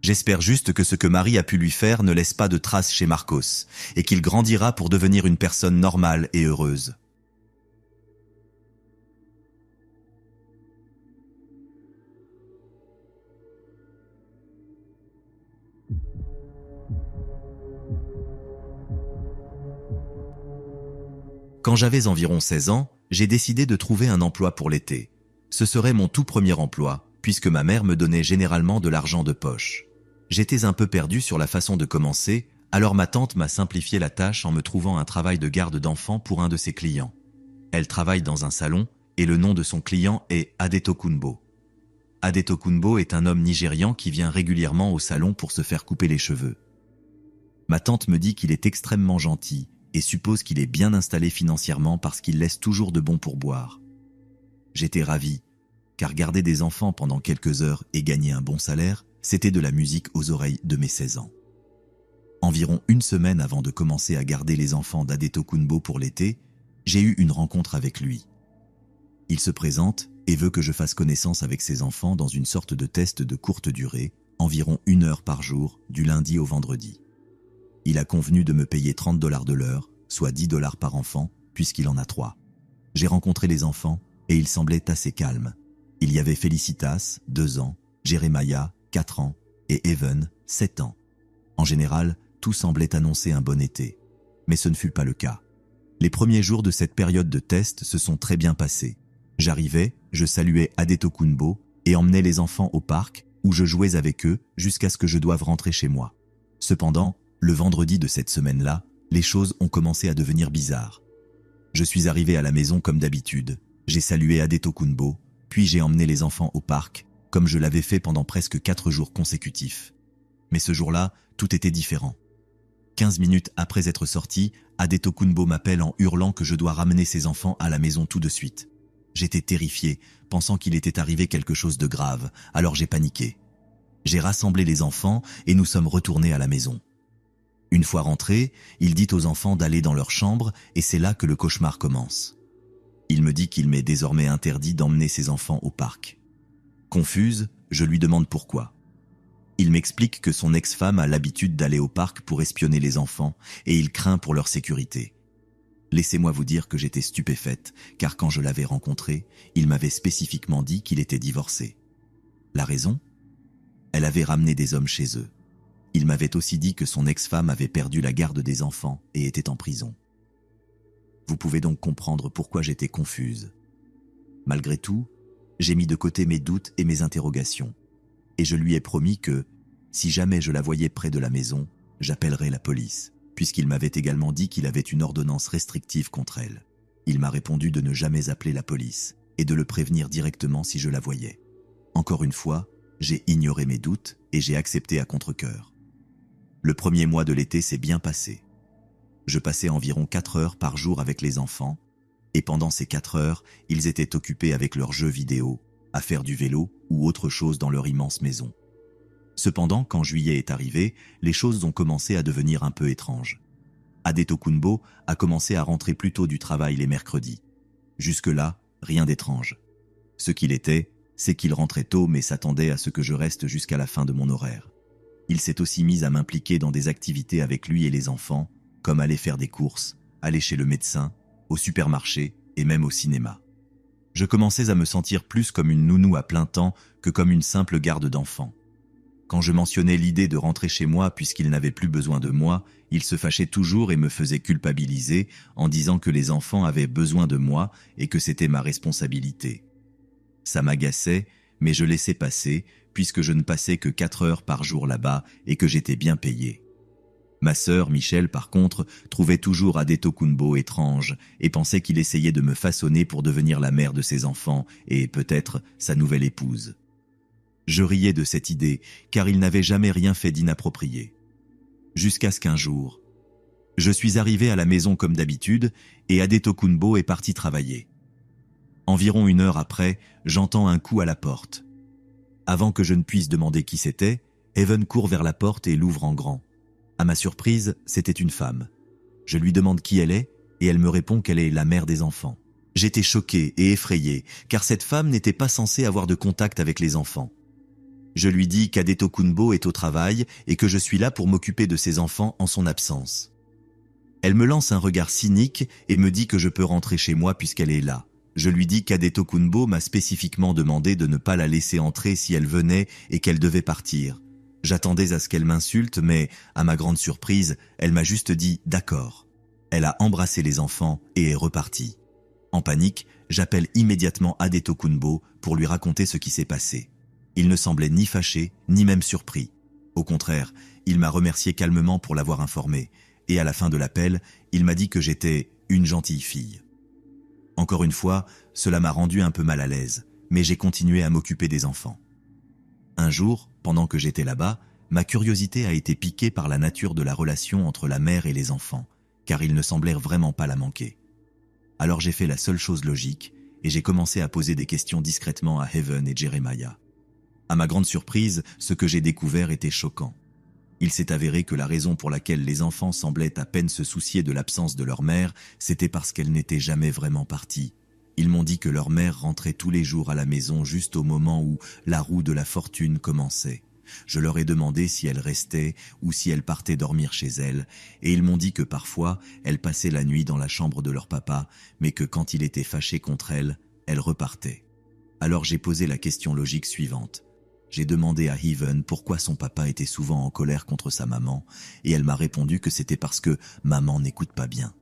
J'espère juste que ce que Marie a pu lui faire ne laisse pas de traces chez Marcos, et qu'il grandira pour devenir une personne normale et heureuse. Quand j'avais environ 16 ans, j'ai décidé de trouver un emploi pour l'été. Ce serait mon tout premier emploi, puisque ma mère me donnait généralement de l'argent de poche. J'étais un peu perdu sur la façon de commencer, alors ma tante m'a simplifié la tâche en me trouvant un travail de garde d'enfants pour un de ses clients. Elle travaille dans un salon, et le nom de son client est Adetokunbo. Adetokunbo est un homme nigérian qui vient régulièrement au salon pour se faire couper les cheveux. Ma tante me dit qu'il est extrêmement gentil, et suppose qu'il est bien installé financièrement parce qu'il laisse toujours de bons pourboires. J'étais ravi, car garder des enfants pendant quelques heures et gagner un bon salaire, c'était de la musique aux oreilles de mes 16 ans. Environ une semaine avant de commencer à garder les enfants d'Adetokunbo pour l'été, j'ai eu une rencontre avec lui. Il se présente et veut que je fasse connaissance avec ses enfants dans une sorte de test de courte durée, environ 1 heure par jour, du lundi au vendredi. Il a convenu de me payer $30 de l'heure, soit $10 par enfant, puisqu'il en a 3. J'ai rencontré les enfants et ils semblaient assez calmes. Il y avait Felicitas, 2 ans, Jeremiah, 4 ans, et Evan, 7 ans. En général, tout semblait annoncer un bon été. Mais ce ne fut pas le cas. Les premiers jours de cette période de test se sont très bien passés. J'arrivais, je saluais Adetokunbo et emmenais les enfants au parc où je jouais avec eux jusqu'à ce que je doive rentrer chez moi. Cependant, le vendredi de cette semaine-là, les choses ont commencé à devenir bizarres. Je suis arrivé à la maison comme d'habitude. J'ai salué Adetokunbo, puis j'ai emmené les enfants au parc, comme je l'avais fait pendant presque 4 jours consécutifs. Mais ce jour-là, tout était différent. 15 minutes après être sorti, Adetokunbo m'appelle en hurlant que je dois ramener ses enfants à la maison tout de suite. J'étais terrifié, pensant qu'il était arrivé quelque chose de grave, alors j'ai paniqué. J'ai rassemblé les enfants et nous sommes retournés à la maison. Une fois rentrés, il dit aux enfants d'aller dans leur chambre et c'est là que le cauchemar commence. Il me dit qu'il m'est désormais interdit d'emmener ses enfants au parc. Confuse, je lui demande pourquoi. Il m'explique que son ex-femme a l'habitude d'aller au parc pour espionner les enfants et il craint pour leur sécurité. Laissez-moi vous dire que j'étais stupéfaite, car quand je l'avais rencontré, il m'avait spécifiquement dit qu'il était divorcé. La raison ? Elle avait ramené des hommes chez eux. Il m'avait aussi dit que son ex-femme avait perdu la garde des enfants et était en prison. Vous pouvez donc comprendre pourquoi j'étais confuse. Malgré tout, j'ai mis de côté mes doutes et mes interrogations, et je lui ai promis que, si jamais je la voyais près de la maison, j'appellerais la police, puisqu'il m'avait également dit qu'il avait une ordonnance restrictive contre elle. Il m'a répondu de ne jamais appeler la police et de le prévenir directement si je la voyais. Encore une fois, j'ai ignoré mes doutes et j'ai accepté à contre-cœur. Le premier mois de l'été s'est bien passé. Je passais environ 4 heures par jour avec les enfants, et pendant ces 4 heures, ils étaient occupés avec leurs jeux vidéo, à faire du vélo ou autre chose dans leur immense maison. Cependant, quand juillet est arrivé, les choses ont commencé à devenir un peu étranges. Adetokunbo a commencé à rentrer plus tôt du travail les mercredis. Jusque-là, rien d'étrange. Ce qu'il était, c'est qu'il rentrait tôt mais s'attendait à ce que je reste jusqu'à la fin de mon horaire. Il s'est aussi mis à m'impliquer dans des activités avec lui et les enfants, comme aller faire des courses, aller chez le médecin, au supermarché et même au cinéma. Je commençais à me sentir plus comme une nounou à plein temps que comme une simple garde d'enfants. Quand je mentionnais l'idée de rentrer chez moi puisqu'il n'avait plus besoin de moi, il se fâchait toujours et me faisait culpabiliser en disant que les enfants avaient besoin de moi et que c'était ma responsabilité. Ça m'agaçait, mais je laissais passer puisque je ne passais que 4 heures par jour là-bas et que j'étais bien payé. Ma sœur, Michel, par contre, trouvait toujours Adetokunbo étrange et pensait qu'il essayait de me façonner pour devenir la mère de ses enfants et, peut-être, sa nouvelle épouse. Je riais de cette idée, car il n'avait jamais rien fait d'inapproprié. Jusqu'à ce qu'un jour, je suis arrivé à la maison comme d'habitude et Adetokunbo est parti travailler. Environ 1 heure après, j'entends un coup à la porte. Avant que je ne puisse demander qui c'était, Heaven court vers la porte et l'ouvre en grand. À ma surprise, c'était une femme. Je lui demande qui elle est et elle me répond qu'elle est la mère des enfants. J'étais choqué et effrayé, car cette femme n'était pas censée avoir de contact avec les enfants. Je lui dis qu'Adetokunbo est au travail et que je suis là pour m'occuper de ses enfants en son absence. Elle me lance un regard cynique et me dit que je peux rentrer chez moi puisqu'elle est là. Je lui dis qu'Adetokunbo m'a spécifiquement demandé de ne pas la laisser entrer si elle venait et qu'elle devait partir. J'attendais à ce qu'elle m'insulte, mais, à ma grande surprise, elle m'a juste dit « d'accord ». Elle a embrassé les enfants et est repartie. En panique, j'appelle immédiatement Adetokunbo pour lui raconter ce qui s'est passé. Il ne semblait ni fâché, ni même surpris. Au contraire, il m'a remercié calmement pour l'avoir informé, et à la fin de l'appel, il m'a dit que j'étais une gentille fille. Encore une fois, cela m'a rendu un peu mal à l'aise, mais j'ai continué à m'occuper des enfants. Un jour, pendant que j'étais là-bas, ma curiosité a été piquée par la nature de la relation entre la mère et les enfants, car ils ne semblèrent vraiment pas la manquer. Alors j'ai fait la seule chose logique, et j'ai commencé à poser des questions discrètement à Heaven et Jeremiah. À ma grande surprise, ce que j'ai découvert était choquant. Il s'est avéré que la raison pour laquelle les enfants semblaient à peine se soucier de l'absence de leur mère, c'était parce qu'elle n'était jamais vraiment partie. Ils m'ont dit que leur mère rentrait tous les jours à la maison juste au moment où la roue de la fortune commençait. Je leur ai demandé si elle restait ou si elle partait dormir chez elle, et ils m'ont dit que parfois, elle passait la nuit dans la chambre de leur papa, mais que quand il était fâché contre elle, elle repartait. Alors j'ai posé la question logique suivante. J'ai demandé à Heaven pourquoi son papa était souvent en colère contre sa maman, et elle m'a répondu que c'était parce que maman n'écoute pas bien.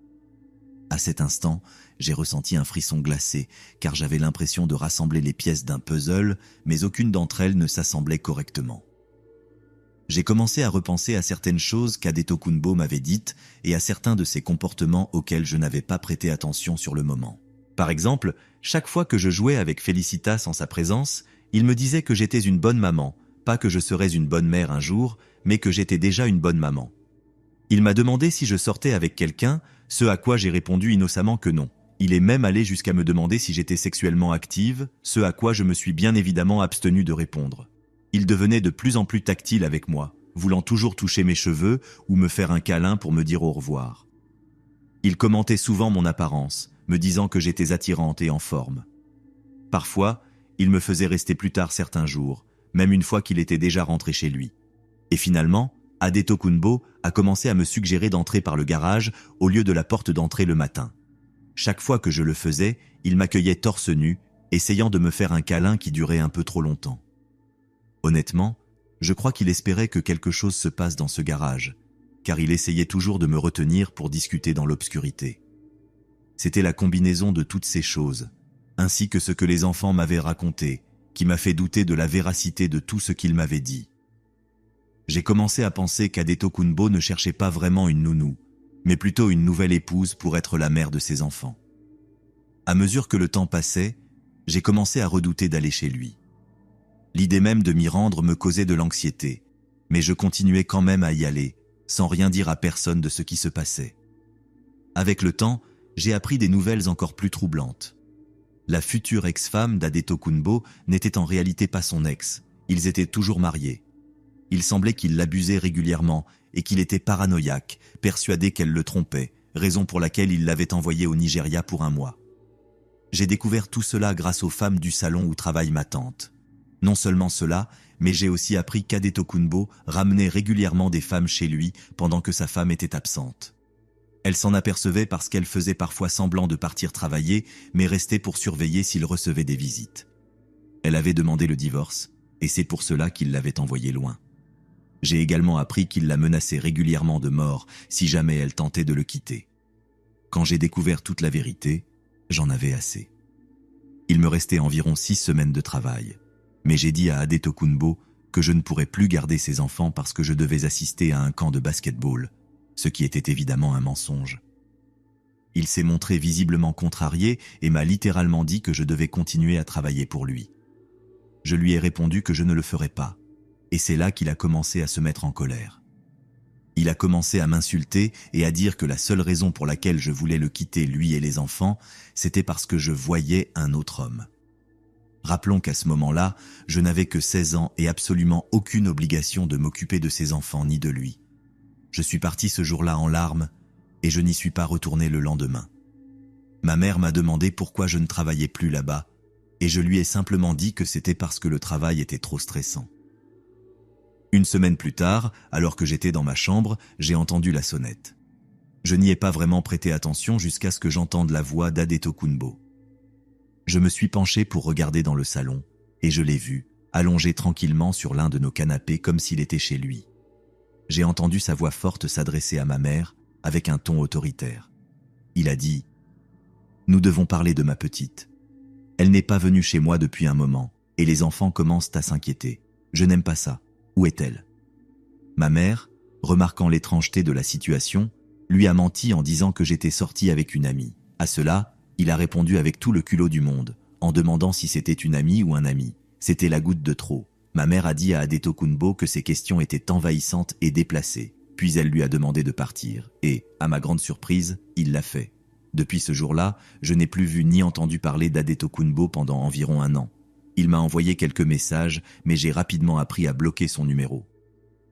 À cet instant, j'ai ressenti un frisson glacé, car j'avais l'impression de rassembler les pièces d'un puzzle, mais aucune d'entre elles ne s'assemblait correctement. J'ai commencé à repenser à certaines choses qu'Adetokunbo m'avait dites et à certains de ses comportements auxquels je n'avais pas prêté attention sur le moment. Par exemple, chaque fois que je jouais avec Félicitas en sa présence, il me disait que j'étais une bonne maman, pas que je serais une bonne mère un jour, mais que j'étais déjà une bonne maman. Il m'a demandé si je sortais avec quelqu'un, ce à quoi j'ai répondu innocemment que non. Il est même allé jusqu'à me demander si j'étais sexuellement active, ce à quoi je me suis bien évidemment abstenu de répondre. Il devenait de plus en plus tactile avec moi, voulant toujours toucher mes cheveux ou me faire un câlin pour me dire au revoir. Il commentait souvent mon apparence, me disant que j'étais attirante et en forme. Parfois, il me faisait rester plus tard certains jours, même une fois qu'il était déjà rentré chez lui. Et finalement, Adetokunbo a commencé à me suggérer d'entrer par le garage au lieu de la porte d'entrée le matin. Chaque fois que je le faisais, il m'accueillait torse nu, essayant de me faire un câlin qui durait un peu trop longtemps. Honnêtement, je crois qu'il espérait que quelque chose se passe dans ce garage, car il essayait toujours de me retenir pour discuter dans l'obscurité. C'était la combinaison de toutes ces choses, ainsi que ce que les enfants m'avaient raconté, qui m'a fait douter de la véracité de tout ce qu'ils m'avaient dit. J'ai commencé à penser qu'Adetokunbo ne cherchait pas vraiment une nounou, mais plutôt une nouvelle épouse pour être la mère de ses enfants. À mesure que le temps passait, j'ai commencé à redouter d'aller chez lui. L'idée même de m'y rendre me causait de l'anxiété, mais je continuais quand même à y aller, sans rien dire à personne de ce qui se passait. Avec le temps, j'ai appris des nouvelles encore plus troublantes. La future ex-femme d'Adetokunbo n'était en réalité pas son ex, ils étaient toujours mariés. Il semblait qu'il l'abusait régulièrement et qu'il était paranoïaque, persuadé qu'elle le trompait, raison pour laquelle il l'avait envoyée au Nigeria pour un mois. J'ai découvert tout cela grâce aux femmes du salon où travaille ma tante. Non seulement cela, mais j'ai aussi appris qu'Adetokunbo ramenait régulièrement des femmes chez lui pendant que sa femme était absente. Elle s'en apercevait parce qu'elle faisait parfois semblant de partir travailler, mais restait pour surveiller s'il recevait des visites. Elle avait demandé le divorce, et c'est pour cela qu'il l'avait envoyée loin. J'ai également appris qu'il la menaçait régulièrement de mort si jamais elle tentait de le quitter. Quand j'ai découvert toute la vérité, j'en avais assez. Il me restait environ 6 semaines de travail, mais j'ai dit à Adetokunbo que je ne pourrais plus garder ses enfants parce que je devais assister à un camp de basket-ball, ce qui était évidemment un mensonge. Il s'est montré visiblement contrarié et m'a littéralement dit que je devais continuer à travailler pour lui. Je lui ai répondu que je ne le ferais pas, et c'est là qu'il a commencé à se mettre en colère. Il a commencé à m'insulter et à dire que la seule raison pour laquelle je voulais le quitter, lui et les enfants, c'était parce que je voyais un autre homme. Rappelons qu'à ce moment-là, je n'avais que 16 ans et absolument aucune obligation de m'occuper de ses enfants ni de lui. Je suis parti ce jour-là en larmes et je n'y suis pas retourné le lendemain. Ma mère m'a demandé pourquoi je ne travaillais plus là-bas et je lui ai simplement dit que c'était parce que le travail était trop stressant. Une semaine plus tard, alors que j'étais dans ma chambre, j'ai entendu la sonnette. Je n'y ai pas vraiment prêté attention jusqu'à ce que j'entende la voix d'Adetokunbo. Je me suis penché pour regarder dans le salon et je l'ai vu, allongé tranquillement sur l'un de nos canapés comme s'il était chez lui. J'ai entendu sa voix forte s'adresser à ma mère avec un ton autoritaire. Il a dit « Nous devons parler de ma petite. Elle n'est pas venue chez moi depuis un moment et les enfants commencent à s'inquiéter. Je n'aime pas ça. Où est-elle » Ma mère, remarquant l'étrangeté de la situation, lui a menti en disant que j'étais sorti avec une amie. À cela, il a répondu avec tout le culot du monde, en demandant si c'était une amie ou un ami. C'était la goutte de trop. Ma mère a dit à Adetokunbo que ses questions étaient envahissantes et déplacées. Puis elle lui a demandé de partir. Et, à ma grande surprise, il l'a fait. Depuis ce jour-là, je n'ai plus vu ni entendu parler d'Adetokunbo pendant environ 1 an. Il m'a envoyé quelques messages, mais j'ai rapidement appris à bloquer son numéro.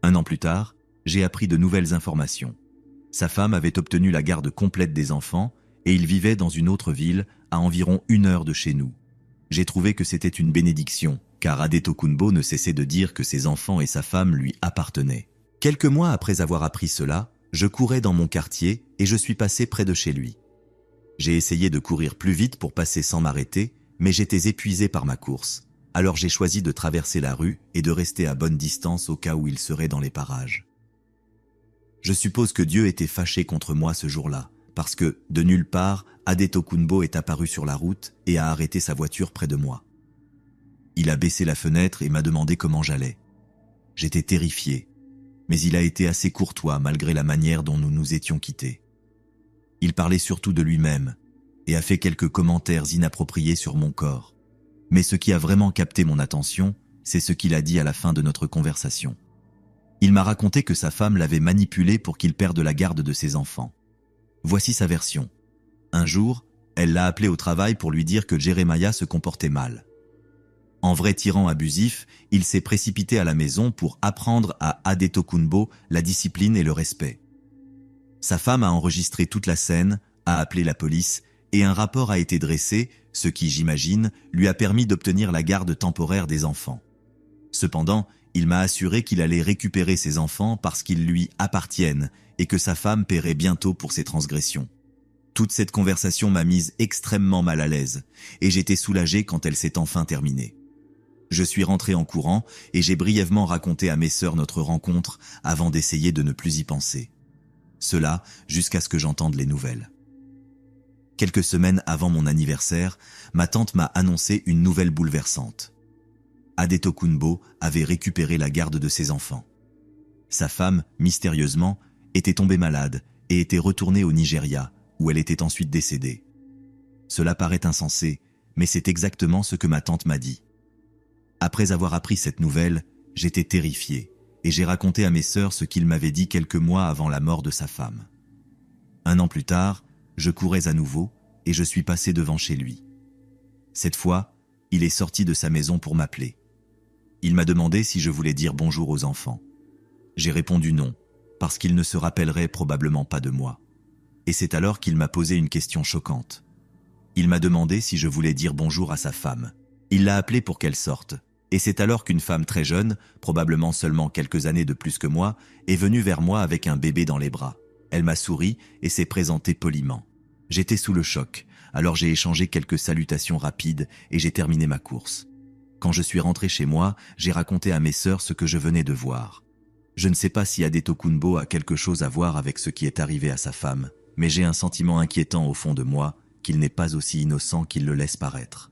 1 an plus tard, j'ai appris de nouvelles informations. Sa femme avait obtenu la garde complète des enfants et il vivait dans une autre ville, à environ 1 heure de chez nous. J'ai trouvé que c'était une bénédiction, car Adetokunbo ne cessait de dire que ses enfants et sa femme lui appartenaient. Quelques mois après avoir appris cela, je courais dans mon quartier et je suis passé près de chez lui. J'ai essayé de courir plus vite pour passer sans m'arrêter, mais j'étais épuisé par ma course. Alors j'ai choisi de traverser la rue et de rester à bonne distance au cas où il serait dans les parages. Je suppose que Dieu était fâché contre moi ce jour-là, parce que, de nulle part, Adetokunbo est apparu sur la route et a arrêté sa voiture près de moi. Il a baissé la fenêtre et m'a demandé comment j'allais. J'étais terrifié, mais il a été assez courtois malgré la manière dont nous nous étions quittés. Il parlait surtout de lui-même et a fait quelques commentaires inappropriés sur mon corps. Mais ce qui a vraiment capté mon attention, c'est ce qu'il a dit à la fin de notre conversation. Il m'a raconté que sa femme l'avait manipulé pour qu'il perde la garde de ses enfants. Voici sa version. Un jour, elle l'a appelé au travail pour lui dire que Jeremiah se comportait mal. En vrai tyran abusif, il s'est précipité à la maison pour apprendre à Adetokunbo la discipline et le respect. Sa femme a enregistré toute la scène, a appelé la police et un rapport a été dressé, ce qui, j'imagine, lui a permis d'obtenir la garde temporaire des enfants. Cependant, il m'a assuré qu'il allait récupérer ses enfants parce qu'ils lui appartiennent et que sa femme paierait bientôt pour ses transgressions. Toute cette conversation m'a mise extrêmement mal à l'aise, et j'étais soulagé quand elle s'est enfin terminée. Je suis rentré en courant et j'ai brièvement raconté à mes sœurs notre rencontre avant d'essayer de ne plus y penser. Cela jusqu'à ce que j'entende les nouvelles. Quelques semaines avant mon anniversaire, ma tante m'a annoncé une nouvelle bouleversante. Adetokunbo avait récupéré la garde de ses enfants. Sa femme, mystérieusement, était tombée malade et était retournée au Nigeria, où elle était ensuite décédée. Cela paraît insensé, mais c'est exactement ce que ma tante m'a dit. Après avoir appris cette nouvelle, j'étais terrifié et j'ai raconté à mes sœurs ce qu'il m'avait dit quelques mois avant la mort de sa femme. 1 an plus tard, je courais à nouveau et je suis passé devant chez lui. Cette fois, il est sorti de sa maison pour m'appeler. Il m'a demandé si je voulais dire bonjour aux enfants. J'ai répondu non, parce qu'il ne se rappellerait probablement pas de moi. Et c'est alors qu'il m'a posé une question choquante. Il m'a demandé si je voulais dire bonjour à sa femme. Il l'a appelée pour qu'elle sorte. Et c'est alors qu'une femme très jeune, probablement seulement quelques années de plus que moi, est venue vers moi avec un bébé dans les bras. Elle m'a souri et s'est présentée poliment. J'étais sous le choc, alors j'ai échangé quelques salutations rapides et j'ai terminé ma course. Quand je suis rentré chez moi, j'ai raconté à mes sœurs ce que je venais de voir. Je ne sais pas si Adetokunbo a quelque chose à voir avec ce qui est arrivé à sa femme, mais j'ai un sentiment inquiétant au fond de moi qu'il n'est pas aussi innocent qu'il le laisse paraître.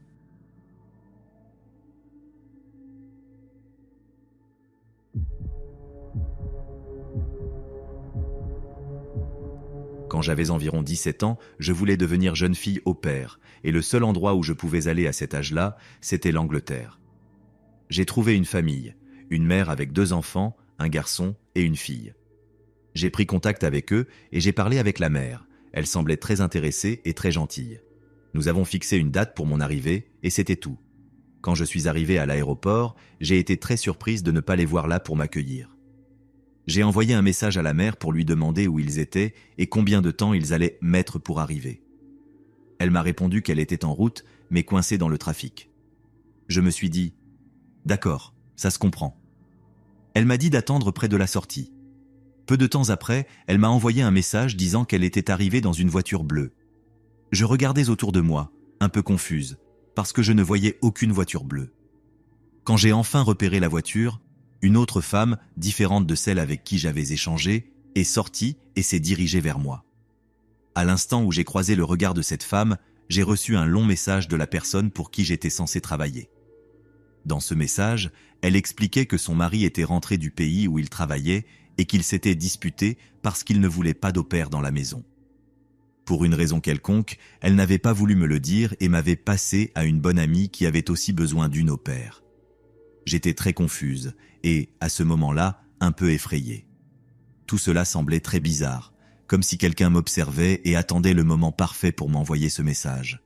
Quand j'avais environ 17 ans, je voulais devenir jeune fille au pair, et le seul endroit où je pouvais aller à cet âge-là, c'était l'Angleterre. J'ai trouvé une famille, une mère avec 2 enfants, un garçon et une fille. J'ai pris contact avec eux et j'ai parlé avec la mère. Elle semblait très intéressée et très gentille. Nous avons fixé une date pour mon arrivée et c'était tout. Quand je suis arrivé à l'aéroport, j'ai été très surprise de ne pas les voir là pour m'accueillir. J'ai envoyé un message à la mère pour lui demander où ils étaient et combien de temps ils allaient mettre pour arriver. Elle m'a répondu qu'elle était en route, mais coincée dans le trafic. Je me suis dit « D'accord, ça se comprend ». Elle m'a dit d'attendre près de la sortie. Peu de temps après, elle m'a envoyé un message disant qu'elle était arrivée dans une voiture bleue. Je regardais autour de moi, un peu confuse, parce que je ne voyais aucune voiture bleue. Quand j'ai enfin repéré la voiture, une autre femme, différente de celle avec qui j'avais échangé, est sortie et s'est dirigée vers moi. À l'instant où j'ai croisé le regard de cette femme, j'ai reçu un long message de la personne pour qui j'étais censé travailler. Dans ce message, elle expliquait que son mari était rentré du pays où il travaillait et qu'il s'était disputé parce qu'il ne voulait pas d'au-pair dans la maison. Pour une raison quelconque, elle n'avait pas voulu me le dire et m'avait passé à une bonne amie qui avait aussi besoin d'une au-pair. J'étais très confuse et, à ce moment-là, un peu effrayée. Tout cela semblait très bizarre, comme si quelqu'un m'observait et attendait le moment parfait pour m'envoyer ce message.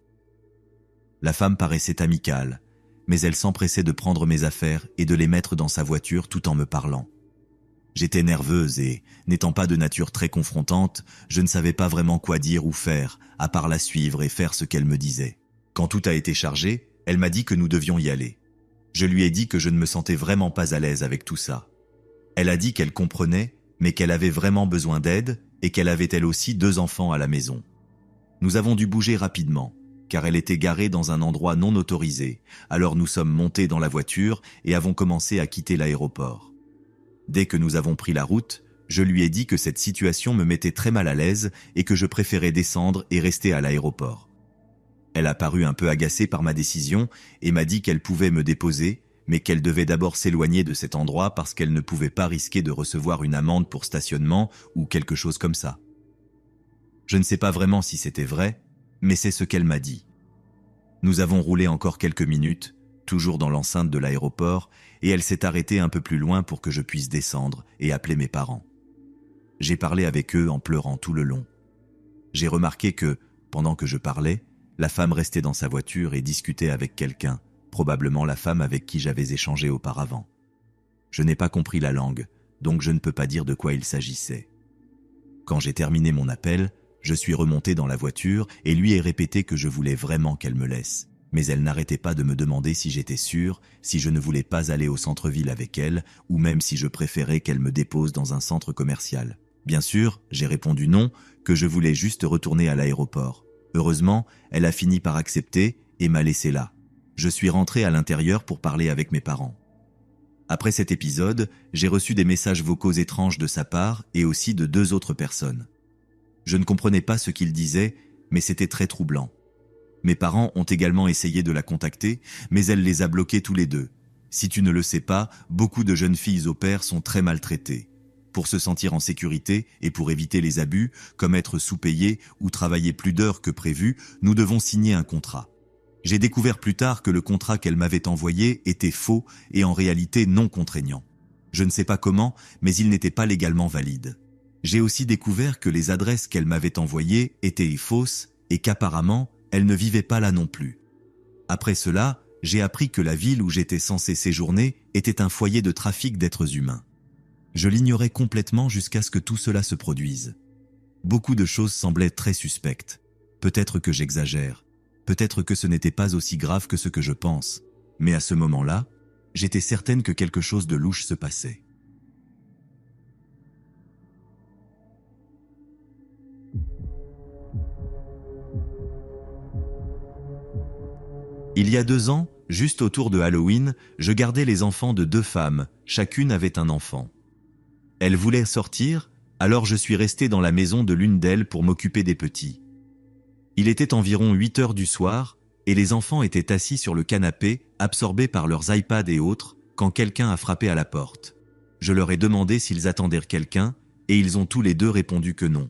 La femme paraissait amicale, mais elle s'empressait de prendre mes affaires et de les mettre dans sa voiture tout en me parlant. J'étais nerveuse et, n'étant pas de nature très confrontante, je ne savais pas vraiment quoi dire ou faire, à part la suivre et faire ce qu'elle me disait. Quand tout a été chargé, elle m'a dit que nous devions y aller. Je lui ai dit que je ne me sentais vraiment pas à l'aise avec tout ça. Elle a dit qu'elle comprenait, mais qu'elle avait vraiment besoin d'aide et qu'elle avait elle aussi 2 enfants à la maison. Nous avons dû bouger rapidement, car elle était garée dans un endroit non autorisé, alors nous sommes montés dans la voiture et avons commencé à quitter l'aéroport. Dès que nous avons pris la route, je lui ai dit que cette situation me mettait très mal à l'aise et que je préférais descendre et rester à l'aéroport. Elle a paru un peu agacée par ma décision et m'a dit qu'elle pouvait me déposer, mais qu'elle devait d'abord s'éloigner de cet endroit parce qu'elle ne pouvait pas risquer de recevoir une amende pour stationnement ou quelque chose comme ça. Je ne sais pas vraiment si c'était vrai, mais c'est ce qu'elle m'a dit. Nous avons roulé encore quelques minutes, toujours dans l'enceinte de l'aéroport, et elle s'est arrêtée un peu plus loin pour que je puisse descendre et appeler mes parents. J'ai parlé avec eux en pleurant tout le long. J'ai remarqué que, pendant que je parlais, la femme restait dans sa voiture et discutait avec quelqu'un, probablement la femme avec qui j'avais échangé auparavant. Je n'ai pas compris la langue, donc je ne peux pas dire de quoi il s'agissait. Quand j'ai terminé mon appel, je suis remonté dans la voiture et lui ai répété que je voulais vraiment qu'elle me laisse. Mais elle n'arrêtait pas de me demander si j'étais sûr, si je ne voulais pas aller au centre-ville avec elle, ou même si je préférais qu'elle me dépose dans un centre commercial. Bien sûr, j'ai répondu non, que je voulais juste retourner à l'aéroport. Heureusement, elle a fini par accepter et m'a laissé là. Je suis rentré à l'intérieur pour parler avec mes parents. Après cet épisode, j'ai reçu des messages vocaux étranges de sa part et aussi de 2 autres personnes. Je ne comprenais pas ce qu'ils disaient, mais c'était très troublant. Mes parents ont également essayé de la contacter, mais elle les a bloqués tous les 2. Si tu ne le sais pas, beaucoup de jeunes filles au pair sont très maltraitées. Pour se sentir en sécurité et pour éviter les abus, comme être sous-payé ou travailler plus d'heures que prévu, nous devons signer un contrat. J'ai découvert plus tard que le contrat qu'elle m'avait envoyé était faux et en réalité non contraignant. Je ne sais pas comment, mais il n'était pas légalement valide. J'ai aussi découvert que les adresses qu'elle m'avait envoyées étaient fausses et qu'apparemment, elle ne vivait pas là non plus. Après cela, j'ai appris que la ville où j'étais censé séjourner était un foyer de trafic d'êtres humains. Je l'ignorais complètement jusqu'à ce que tout cela se produise. Beaucoup de choses semblaient très suspectes. Peut-être que j'exagère. Peut-être que ce n'était pas aussi grave que ce que je pense. Mais à ce moment-là, j'étais certaine que quelque chose de louche se passait. Il y a 2 ans, juste autour de Halloween, je gardais les enfants de 2 femmes, chacune avait un enfant. Elles voulaient sortir, alors je suis resté dans la maison de l'une d'elles pour m'occuper des petits. Il était environ 8 heures du soir, et les enfants étaient assis sur le canapé, absorbés par leurs iPads et autres, quand quelqu'un a frappé à la porte. Je leur ai demandé s'ils attendaient quelqu'un, et ils ont tous les 2 répondu que non.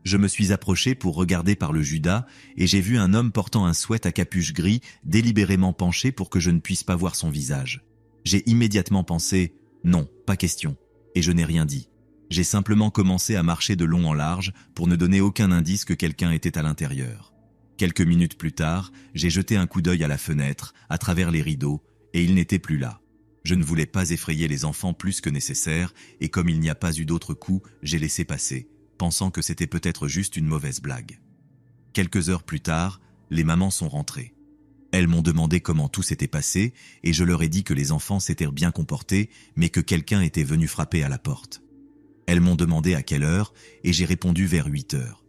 Je me suis approché pour regarder par le judas et j'ai vu un homme portant un sweat à capuche gris délibérément penché pour que je ne puisse pas voir son visage. J'ai immédiatement pensé « non, pas question » et je n'ai rien dit. J'ai simplement commencé à marcher de long en large pour ne donner aucun indice que quelqu'un était à l'intérieur. Quelques minutes plus tard, j'ai jeté un coup d'œil à la fenêtre, à travers les rideaux, et il n'était plus là. Je ne voulais pas effrayer les enfants plus que nécessaire et comme il n'y a pas eu d'autres coups, j'ai laissé passer, pensant que c'était peut-être juste une mauvaise blague. Quelques heures plus tard, les mamans sont rentrées. Elles m'ont demandé comment tout s'était passé et je leur ai dit que les enfants s'étaient bien comportés mais que quelqu'un était venu frapper à la porte. Elles m'ont demandé à quelle heure et j'ai répondu vers 8 heures.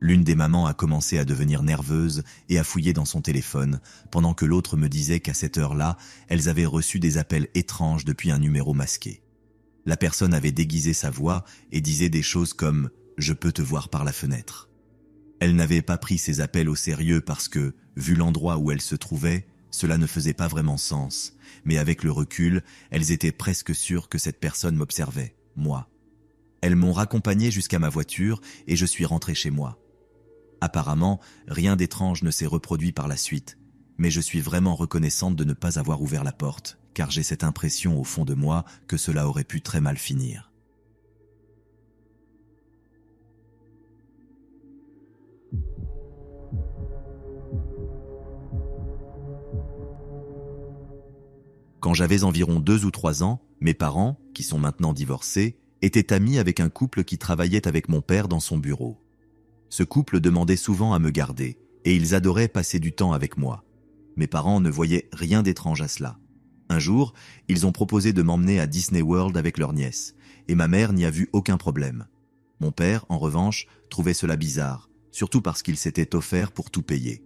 L'une des mamans a commencé à devenir nerveuse et à fouiller dans son téléphone, pendant que l'autre me disait qu'à cette heure-là, elles avaient reçu des appels étranges depuis un numéro masqué. La personne avait déguisé sa voix et disait des choses comme « je peux te voir par la fenêtre ». Elle n'avait pas pris ces appels au sérieux parce que, vu l'endroit où elle se trouvait, cela ne faisait pas vraiment sens, mais avec le recul, elles étaient presque sûres que cette personne m'observait, moi. Elles m'ont raccompagné jusqu'à ma voiture et je suis rentré chez moi. Apparemment, rien d'étrange ne s'est reproduit par la suite, mais je suis vraiment reconnaissante de ne pas avoir ouvert la porte, car j'ai cette impression au fond de moi que cela aurait pu très mal finir. Quand j'avais environ 2 ou 3 ans, mes parents, qui sont maintenant divorcés, étaient amis avec un couple qui travaillait avec mon père dans son bureau. Ce couple demandait souvent à me garder, et ils adoraient passer du temps avec moi. Mes parents ne voyaient rien d'étrange à cela. Un jour, ils ont proposé de m'emmener à Disney World avec leur nièce, et ma mère n'y a vu aucun problème. Mon père, en revanche, trouvait cela bizarre, surtout parce qu'il s'était offert pour tout payer.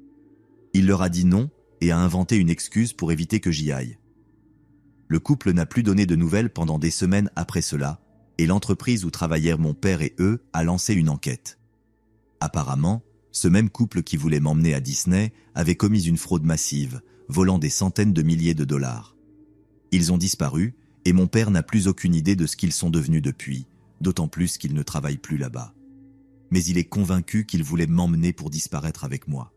Il leur a dit non et a inventé une excuse pour éviter que j'y aille. Le couple n'a plus donné de nouvelles pendant des semaines après cela, et l'entreprise où travaillèrent mon père et eux a lancé une enquête. Apparemment, ce même couple qui voulait m'emmener à Disney avait commis une fraude massive, volant des centaines de milliers de dollars. Ils ont disparu, et mon père n'a plus aucune idée de ce qu'ils sont devenus depuis, d'autant plus qu'ils ne travaillent plus là-bas. Mais il est convaincu qu'ils voulaient m'emmener pour disparaître avec moi.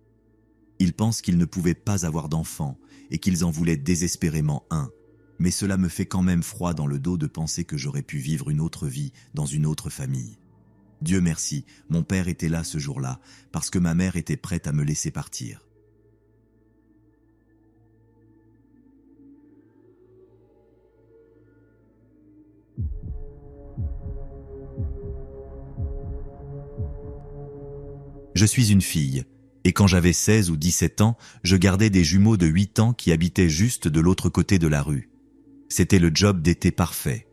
Il pense qu'ils ne pouvaient pas avoir d'enfants, et qu'ils en voulaient désespérément un. Mais cela me fait quand même froid dans le dos de penser que j'aurais pu vivre une autre vie dans une autre famille. Dieu merci, mon père était là ce jour-là, parce que ma mère était prête à me laisser partir. Je suis une fille, et quand j'avais 16 ou 17 ans, je gardais des jumeaux de 8 ans qui habitaient juste de l'autre côté de la rue. C'était le job d'été parfait.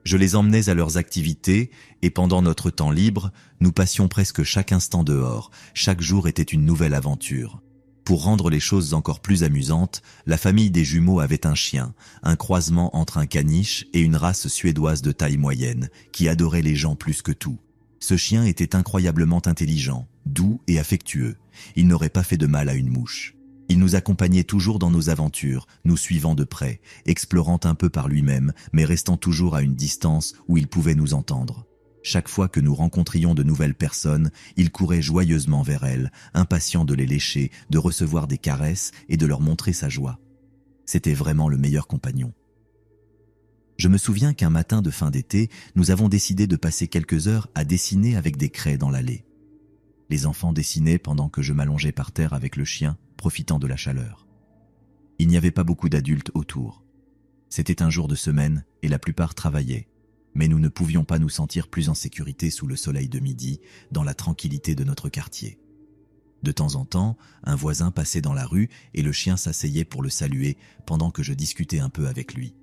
Je les emmenais à leurs activités et pendant notre temps libre, nous passions presque chaque instant dehors. Chaque jour était une nouvelle aventure. Pour rendre les choses encore plus amusantes, la famille des jumeaux avait un chien, un croisement entre un caniche et une race suédoise de taille moyenne, qui adorait les gens plus que tout. Ce chien était incroyablement intelligent, doux et affectueux. Il n'aurait pas fait de mal à une mouche. Il nous accompagnait toujours dans nos aventures, nous suivant de près, explorant un peu par lui-même, mais restant toujours à une distance où il pouvait nous entendre. Chaque fois que nous rencontrions de nouvelles personnes, il courait joyeusement vers elles, impatient de les lécher, de recevoir des caresses et de leur montrer sa joie. C'était vraiment le meilleur compagnon. Je me souviens qu'un matin de fin d'été, nous avons décidé de passer quelques heures à dessiner avec des craies dans l'allée. Les enfants dessinaient pendant que je m'allongeais par terre avec le chien, profitant de la chaleur. Il n'y avait pas beaucoup d'adultes autour. C'était un jour de semaine et la plupart travaillaient, mais nous ne pouvions pas nous sentir plus en sécurité sous le soleil de midi, dans la tranquillité de notre quartier. De temps en temps, un voisin passait dans la rue et le chien s'asseyait pour le saluer pendant que je discutais un peu avec lui.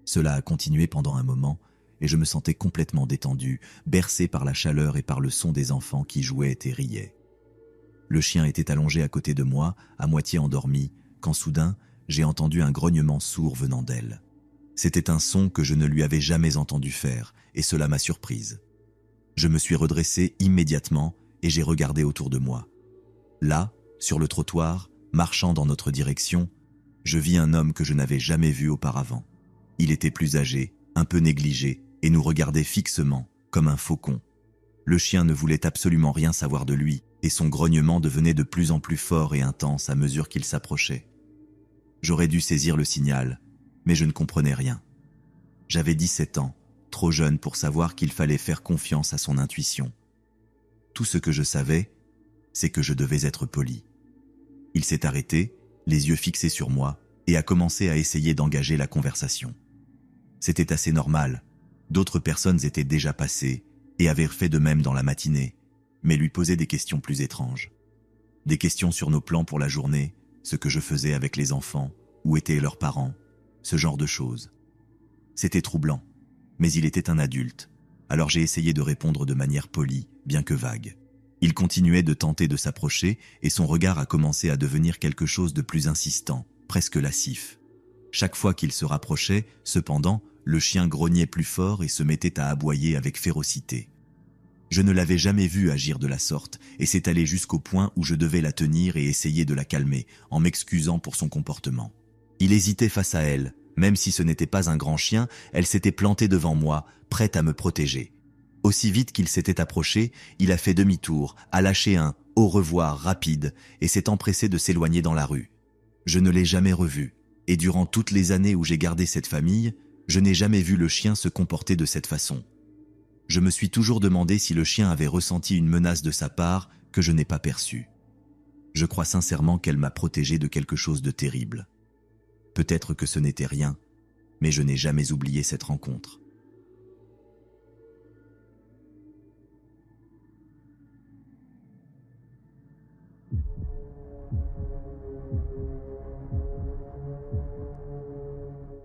Cela a continué pendant un moment et je me sentais complètement détendu, bercé par la chaleur et par le son des enfants qui jouaient et riaient. Le chien était allongé à côté de moi, à moitié endormi, quand soudain, j'ai entendu un grognement sourd venant d'elle. C'était un son que je ne lui avais jamais entendu faire, et cela m'a surprise. Je me suis redressé immédiatement et j'ai regardé autour de moi. Là, sur le trottoir, marchant dans notre direction, je vis un homme que je n'avais jamais vu auparavant. Il était plus âgé, un peu négligé, et nous regardait fixement, comme un faucon. Le chien ne voulait absolument rien savoir de lui, et son grognement devenait de plus en plus fort et intense à mesure qu'il s'approchait. J'aurais dû saisir le signal, mais je ne comprenais rien. J'avais 17 ans, trop jeune pour savoir qu'il fallait faire confiance à son intuition. Tout ce que je savais, c'est que je devais être poli. Il s'est arrêté, les yeux fixés sur moi, et a commencé à essayer d'engager la conversation. C'était assez normal. D'autres personnes étaient déjà passées et avaient fait de même dans la matinée, mais lui posaient des questions plus étranges. Des questions sur nos plans pour la journée, ce que je faisais avec les enfants, où étaient leurs parents, ce genre de choses. C'était troublant, mais il était un adulte, alors j'ai essayé de répondre de manière polie, bien que vague. Il continuait de tenter de s'approcher et son regard a commencé à devenir quelque chose de plus insistant, presque lascif. Chaque fois qu'il se rapprochait, cependant, le chien grognait plus fort et se mettait à aboyer avec férocité. Je ne l'avais jamais vu agir de la sorte et c'est allé jusqu'au point où je devais la tenir et essayer de la calmer, en m'excusant pour son comportement. Il hésitait face à elle, même si ce n'était pas un grand chien, elle s'était plantée devant moi, prête à me protéger. Aussi vite qu'il s'était approché, il a fait demi-tour, a lâché un « au revoir » rapide et s'est empressé de s'éloigner dans la rue. Je ne l'ai jamais revu, et durant toutes les années où j'ai gardé cette famille, je n'ai jamais vu le chien se comporter de cette façon. Je me suis toujours demandé si le chien avait ressenti une menace de sa part que je n'ai pas perçue. Je crois sincèrement qu'elle m'a protégé de quelque chose de terrible. Peut-être que ce n'était rien, mais je n'ai jamais oublié cette rencontre.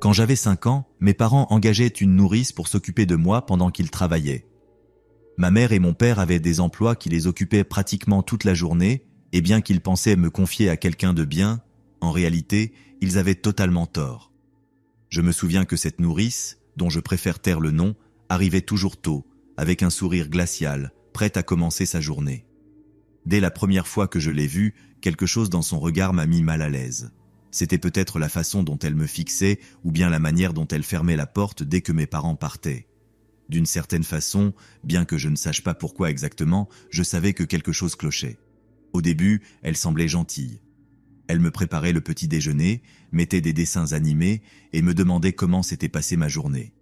Quand j'avais 5 ans, mes parents engageaient une nourrice pour s'occuper de moi pendant qu'ils travaillaient. Ma mère et mon père avaient des emplois qui les occupaient pratiquement toute la journée, et bien qu'ils pensaient me confier à quelqu'un de bien, en réalité, ils avaient totalement tort. Je me souviens que cette nourrice, dont je préfère taire le nom, arrivait toujours tôt, avec un sourire glacial, prête à commencer sa journée. Dès la première fois que je l'ai vue, quelque chose dans son regard m'a mis mal à l'aise. C'était peut-être la façon dont elle me fixait ou bien la manière dont elle fermait la porte dès que mes parents partaient. D'une certaine façon, bien que je ne sache pas pourquoi exactement, je savais que quelque chose clochait. Au début, elle semblait gentille. Elle me préparait le petit déjeuner, mettait des dessins animés et me demandait comment s'était passée ma journée.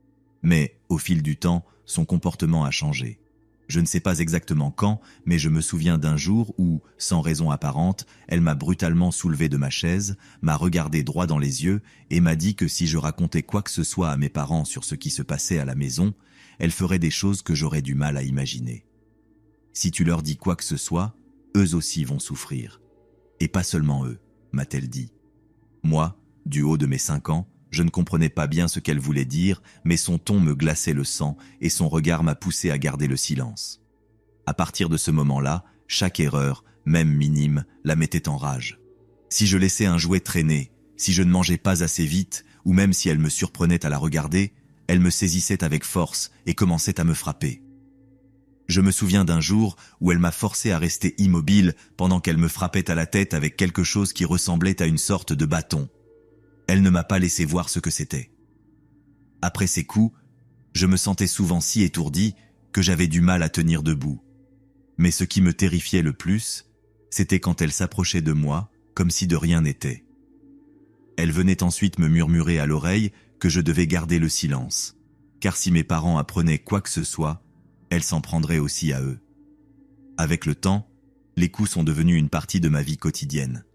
Mais, au fil du temps, son comportement a changé. Je ne sais pas exactement quand, mais je me souviens d'un jour où, sans raison apparente, elle m'a brutalement soulevé de ma chaise, m'a regardé droit dans les yeux et m'a dit que si je racontais quoi que ce soit à mes parents sur ce qui se passait à la maison, elle ferait des choses que j'aurais du mal à imaginer. Si tu leur dis quoi que ce soit, eux aussi vont souffrir. Et pas seulement eux, m'a-t-elle dit. Moi, du haut de mes 5 ans, Je ne comprenais pas bien ce qu'elle voulait dire, mais son ton me glaçait le sang et son regard m'a poussé à garder le silence. À partir de ce moment-là, chaque erreur, même minime, la mettait en rage. Si je laissais un jouet traîner, si je ne mangeais pas assez vite, ou même si elle me surprenait à la regarder, elle me saisissait avec force et commençait à me frapper. Je me souviens d'un jour où elle m'a forcé à rester immobile pendant qu'elle me frappait à la tête avec quelque chose qui ressemblait à une sorte de bâton. Elle ne m'a pas laissé voir ce que c'était. Après ces coups, je me sentais souvent si étourdi que j'avais du mal à tenir debout. Mais ce qui me terrifiait le plus, c'était quand elle s'approchait de moi, comme si de rien n'était. Elle venait ensuite me murmurer à l'oreille que je devais garder le silence, car si mes parents apprenaient quoi que ce soit, elle s'en prendrait aussi à eux. Avec le temps, les coups sont devenus une partie de ma vie quotidienne.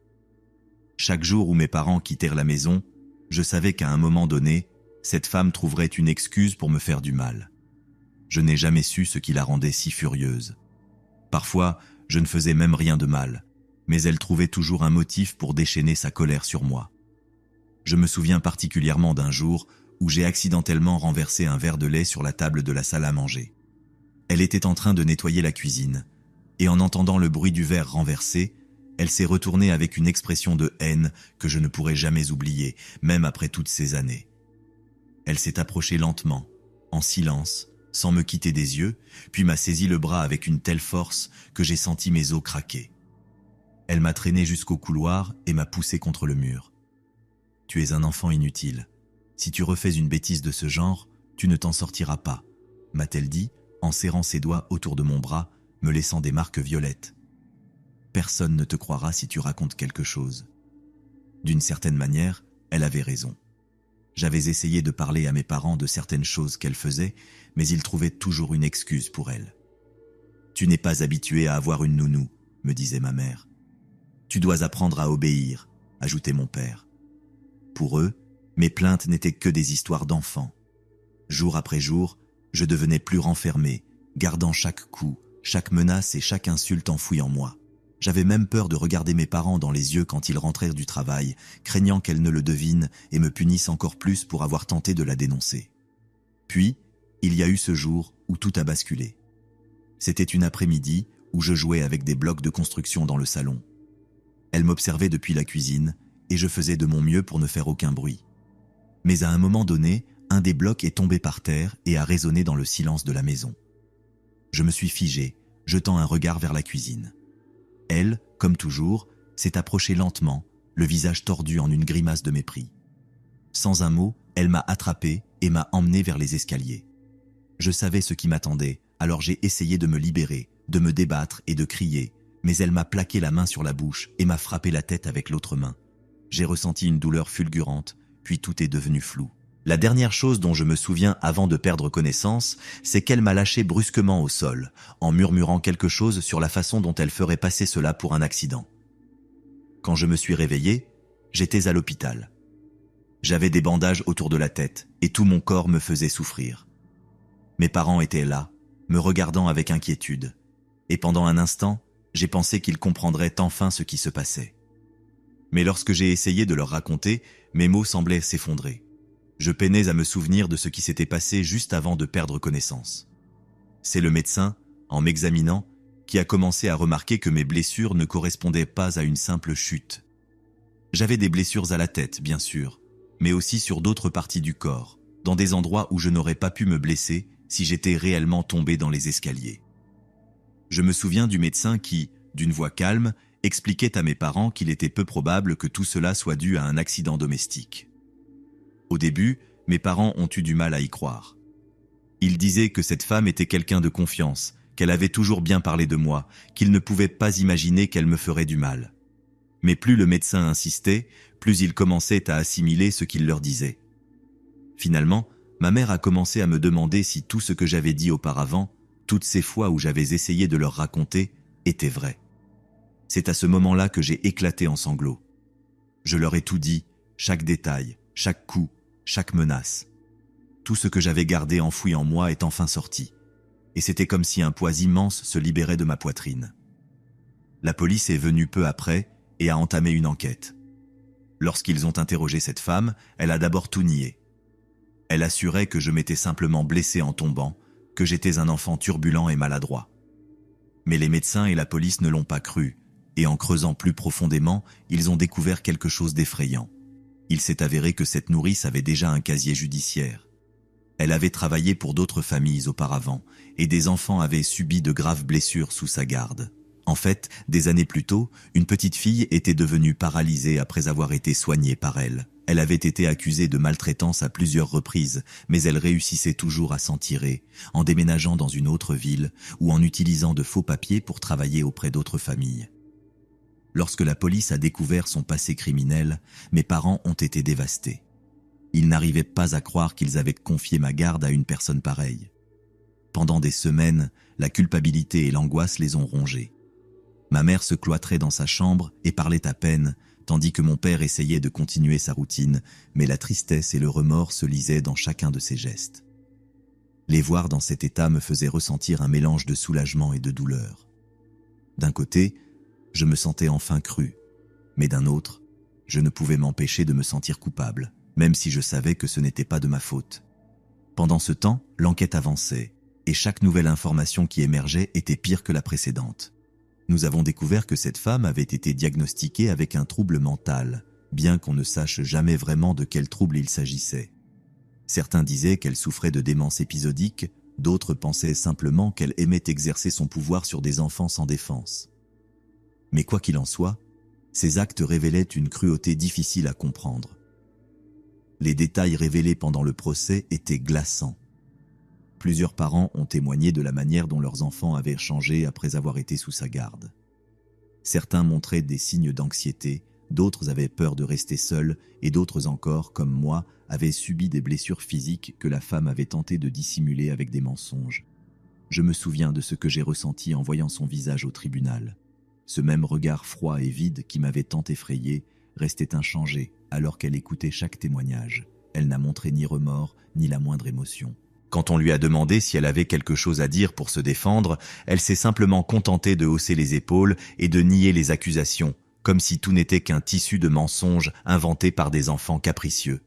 Chaque jour où mes parents quittèrent la maison, je savais qu'à un moment donné, cette femme trouverait une excuse pour me faire du mal. Je n'ai jamais su ce qui la rendait si furieuse. Parfois, je ne faisais même rien de mal, mais elle trouvait toujours un motif pour déchaîner sa colère sur moi. Je me souviens particulièrement d'un jour où j'ai accidentellement renversé un verre de lait sur la table de la salle à manger. Elle était en train de nettoyer la cuisine, et en entendant le bruit du verre renversé, elle s'est retournée avec une expression de haine que je ne pourrai jamais oublier, même après toutes ces années. Elle s'est approchée lentement, en silence, sans me quitter des yeux, puis m'a saisi le bras avec une telle force que j'ai senti mes os craquer. Elle m'a traîné jusqu'au couloir et m'a poussé contre le mur. « Tu es un enfant inutile. Si tu refais une bêtise de ce genre, tu ne t'en sortiras pas », m'a-t-elle dit, en serrant ses doigts autour de mon bras, me laissant des marques violettes. Personne ne te croira si tu racontes quelque chose. D'une certaine manière, elle avait raison. J'avais essayé de parler à mes parents de certaines choses qu'elle faisait, mais ils trouvaient toujours une excuse pour elle. « Tu n'es pas habitué à avoir une nounou », me disait ma mère. « Tu dois apprendre à obéir », ajoutait mon père. Pour eux, mes plaintes n'étaient que des histoires d'enfants. Jour après jour, je devenais plus renfermé, gardant chaque coup, chaque menace et chaque insulte enfouie en moi. J'avais même peur de regarder mes parents dans les yeux quand ils rentrèrent du travail, craignant qu'elles ne le devinent et me punissent encore plus pour avoir tenté de la dénoncer. Puis, il y a eu ce jour où tout a basculé. C'était une après-midi où je jouais avec des blocs de construction dans le salon. Elle m'observait depuis la cuisine et je faisais de mon mieux pour ne faire aucun bruit. Mais à un moment donné, un des blocs est tombé par terre et a résonné dans le silence de la maison. Je me suis figé, jetant un regard vers la cuisine. Elle, comme toujours, s'est approchée lentement, le visage tordu en une grimace de mépris. Sans un mot, elle m'a attrapé et m'a emmené vers les escaliers. Je savais ce qui m'attendait, alors j'ai essayé de me libérer, de me débattre et de crier, mais elle m'a plaqué la main sur la bouche et m'a frappé la tête avec l'autre main. J'ai ressenti une douleur fulgurante, puis tout est devenu flou. La dernière chose dont je me souviens avant de perdre connaissance, c'est qu'elle m'a lâché brusquement au sol, en murmurant quelque chose sur la façon dont elle ferait passer cela pour un accident. Quand je me suis réveillé, j'étais à l'hôpital. J'avais des bandages autour de la tête et tout mon corps me faisait souffrir. Mes parents étaient là, me regardant avec inquiétude, et pendant un instant, j'ai pensé qu'ils comprendraient enfin ce qui se passait. Mais lorsque j'ai essayé de leur raconter, mes mots semblaient s'effondrer. Je peinais à me souvenir de ce qui s'était passé juste avant de perdre connaissance. C'est le médecin, en m'examinant, qui a commencé à remarquer que mes blessures ne correspondaient pas à une simple chute. J'avais des blessures à la tête, bien sûr, mais aussi sur d'autres parties du corps, dans des endroits où je n'aurais pas pu me blesser si j'étais réellement tombé dans les escaliers. Je me souviens du médecin qui, d'une voix calme, expliquait à mes parents qu'il était peu probable que tout cela soit dû à un accident domestique. Au début, mes parents ont eu du mal à y croire. Ils disaient que cette femme était quelqu'un de confiance, qu'elle avait toujours bien parlé de moi, qu'ils ne pouvaient pas imaginer qu'elle me ferait du mal. Mais plus le médecin insistait, plus ils commençaient à assimiler ce qu'il leur disait. Finalement, ma mère a commencé à me demander si tout ce que j'avais dit auparavant, toutes ces fois où j'avais essayé de leur raconter, était vrai. C'est à ce moment-là que j'ai éclaté en sanglots. Je leur ai tout dit, chaque détail, chaque coup, chaque menace. Tout ce que j'avais gardé enfoui en moi est enfin sorti, et c'était comme si un poids immense se libérait de ma poitrine. La police est venue peu après et a entamé une enquête. Lorsqu'ils ont interrogé cette femme, elle a d'abord tout nié. Elle assurait que je m'étais simplement blessé en tombant, que j'étais un enfant turbulent et maladroit. Mais les médecins et la police ne l'ont pas cru, et en creusant plus profondément, ils ont découvert quelque chose d'effrayant. Il s'est avéré que cette nourrice avait déjà un casier judiciaire. Elle avait travaillé pour d'autres familles auparavant, et des enfants avaient subi de graves blessures sous sa garde. En fait, des années plus tôt, une petite fille était devenue paralysée après avoir été soignée par elle. Elle avait été accusée de maltraitance à plusieurs reprises, mais elle réussissait toujours à s'en tirer, en déménageant dans une autre ville ou en utilisant de faux papiers pour travailler auprès d'autres familles. Lorsque la police a découvert son passé criminel, mes parents ont été dévastés. Ils n'arrivaient pas à croire qu'ils avaient confié ma garde à une personne pareille. Pendant des semaines, la culpabilité et l'angoisse les ont rongés. Ma mère se cloîtrait dans sa chambre et parlait à peine, tandis que mon père essayait de continuer sa routine, mais la tristesse et le remords se lisaient dans chacun de ses gestes. Les voir dans cet état me faisait ressentir un mélange de soulagement et de douleur. D'un côté, je me sentais enfin cru, mais d'un autre, je ne pouvais m'empêcher de me sentir coupable, même si je savais que ce n'était pas de ma faute. Pendant ce temps, l'enquête avançait, et chaque nouvelle information qui émergeait était pire que la précédente. Nous avons découvert que cette femme avait été diagnostiquée avec un trouble mental, bien qu'on ne sache jamais vraiment de quel trouble il s'agissait. Certains disaient qu'elle souffrait de démence épisodique, d'autres pensaient simplement qu'elle aimait exercer son pouvoir sur des enfants sans défense. Mais quoi qu'il en soit, ces actes révélaient une cruauté difficile à comprendre. Les détails révélés pendant le procès étaient glaçants. Plusieurs parents ont témoigné de la manière dont leurs enfants avaient changé après avoir été sous sa garde. Certains montraient des signes d'anxiété, d'autres avaient peur de rester seuls et d'autres encore, comme moi, avaient subi des blessures physiques que la femme avait tenté de dissimuler avec des mensonges. Je me souviens de ce que j'ai ressenti en voyant son visage au tribunal. Ce même regard froid et vide qui m'avait tant effrayé restait inchangé alors qu'elle écoutait chaque témoignage. Elle n'a montré ni remords ni la moindre émotion. Quand on lui a demandé si elle avait quelque chose à dire pour se défendre, elle s'est simplement contentée de hausser les épaules et de nier les accusations, comme si tout n'était qu'un tissu de mensonges inventés par des enfants capricieux.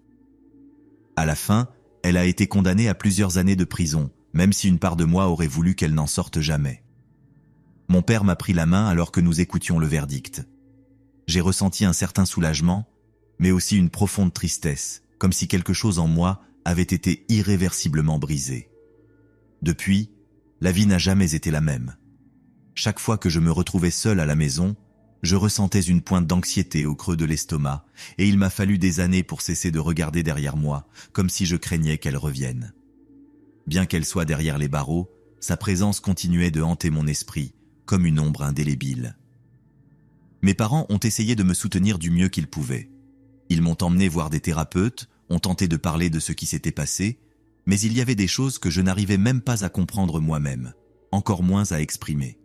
À la fin, elle a été condamnée à plusieurs années de prison, même si une part de moi aurait voulu qu'elle n'en sorte jamais. Mon père m'a pris la main alors que nous écoutions le verdict. J'ai ressenti un certain soulagement, mais aussi une profonde tristesse, comme si quelque chose en moi avait été irréversiblement brisé. Depuis, la vie n'a jamais été la même. Chaque fois que je me retrouvais seul à la maison, je ressentais une pointe d'anxiété au creux de l'estomac, et il m'a fallu des années pour cesser de regarder derrière moi, comme si je craignais qu'elle revienne. Bien qu'elle soit derrière les barreaux, sa présence continuait de hanter mon esprit, comme une ombre indélébile. Mes parents ont essayé de me soutenir du mieux qu'ils pouvaient. Ils m'ont emmené voir des thérapeutes, ont tenté de parler de ce qui s'était passé, mais il y avait des choses que je n'arrivais même pas à comprendre moi-même, encore moins à exprimer.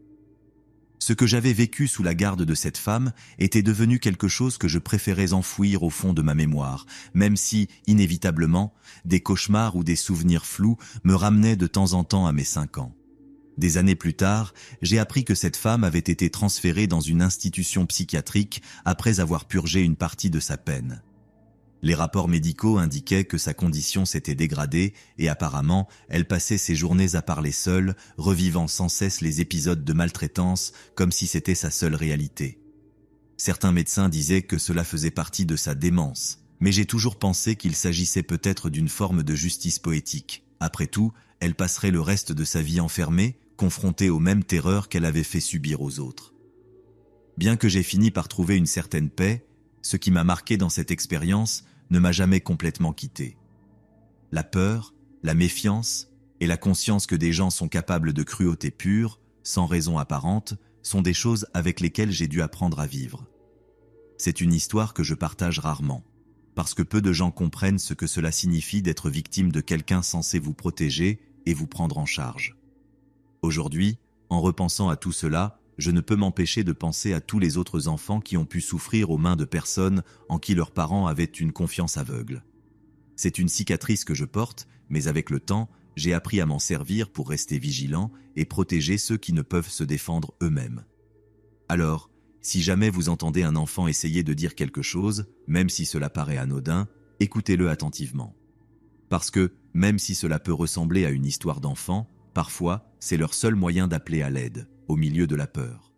Ce que j'avais vécu sous la garde de cette femme était devenu quelque chose que je préférais enfouir au fond de ma mémoire, même si, inévitablement, des cauchemars ou des souvenirs flous me ramenaient de temps en temps à mes 5 ans. Des années plus tard, j'ai appris que cette femme avait été transférée dans une institution psychiatrique après avoir purgé une partie de sa peine. Les rapports médicaux indiquaient que sa condition s'était dégradée et apparemment, elle passait ses journées à parler seule, revivant sans cesse les épisodes de maltraitance comme si c'était sa seule réalité. Certains médecins disaient que cela faisait partie de sa démence, mais j'ai toujours pensé qu'il s'agissait peut-être d'une forme de justice poétique. Après tout, elle passerait le reste de sa vie enfermée, confrontée aux mêmes terreurs qu'elle avait fait subir aux autres. Bien que j'ai fini par trouver une certaine paix, ce qui m'a marqué dans cette expérience ne m'a jamais complètement quitté. La peur, la méfiance et la conscience que des gens sont capables de cruauté pure, sans raison apparente, sont des choses avec lesquelles j'ai dû apprendre à vivre. C'est une histoire que je partage rarement, parce que peu de gens comprennent ce que cela signifie d'être victime de quelqu'un censé vous protéger et vous prendre en charge. Aujourd'hui, en repensant à tout cela, je ne peux m'empêcher de penser à tous les autres enfants qui ont pu souffrir aux mains de personnes en qui leurs parents avaient une confiance aveugle. C'est une cicatrice que je porte, mais avec le temps, j'ai appris à m'en servir pour rester vigilant et protéger ceux qui ne peuvent se défendre eux-mêmes. Alors, Si jamais vous entendez un enfant essayer de dire quelque chose, même si cela paraît anodin, écoutez-le attentivement. Parce que, même si cela peut ressembler à une histoire d'enfant, parfois, c'est leur seul moyen d'appeler à l'aide, au milieu de la peur.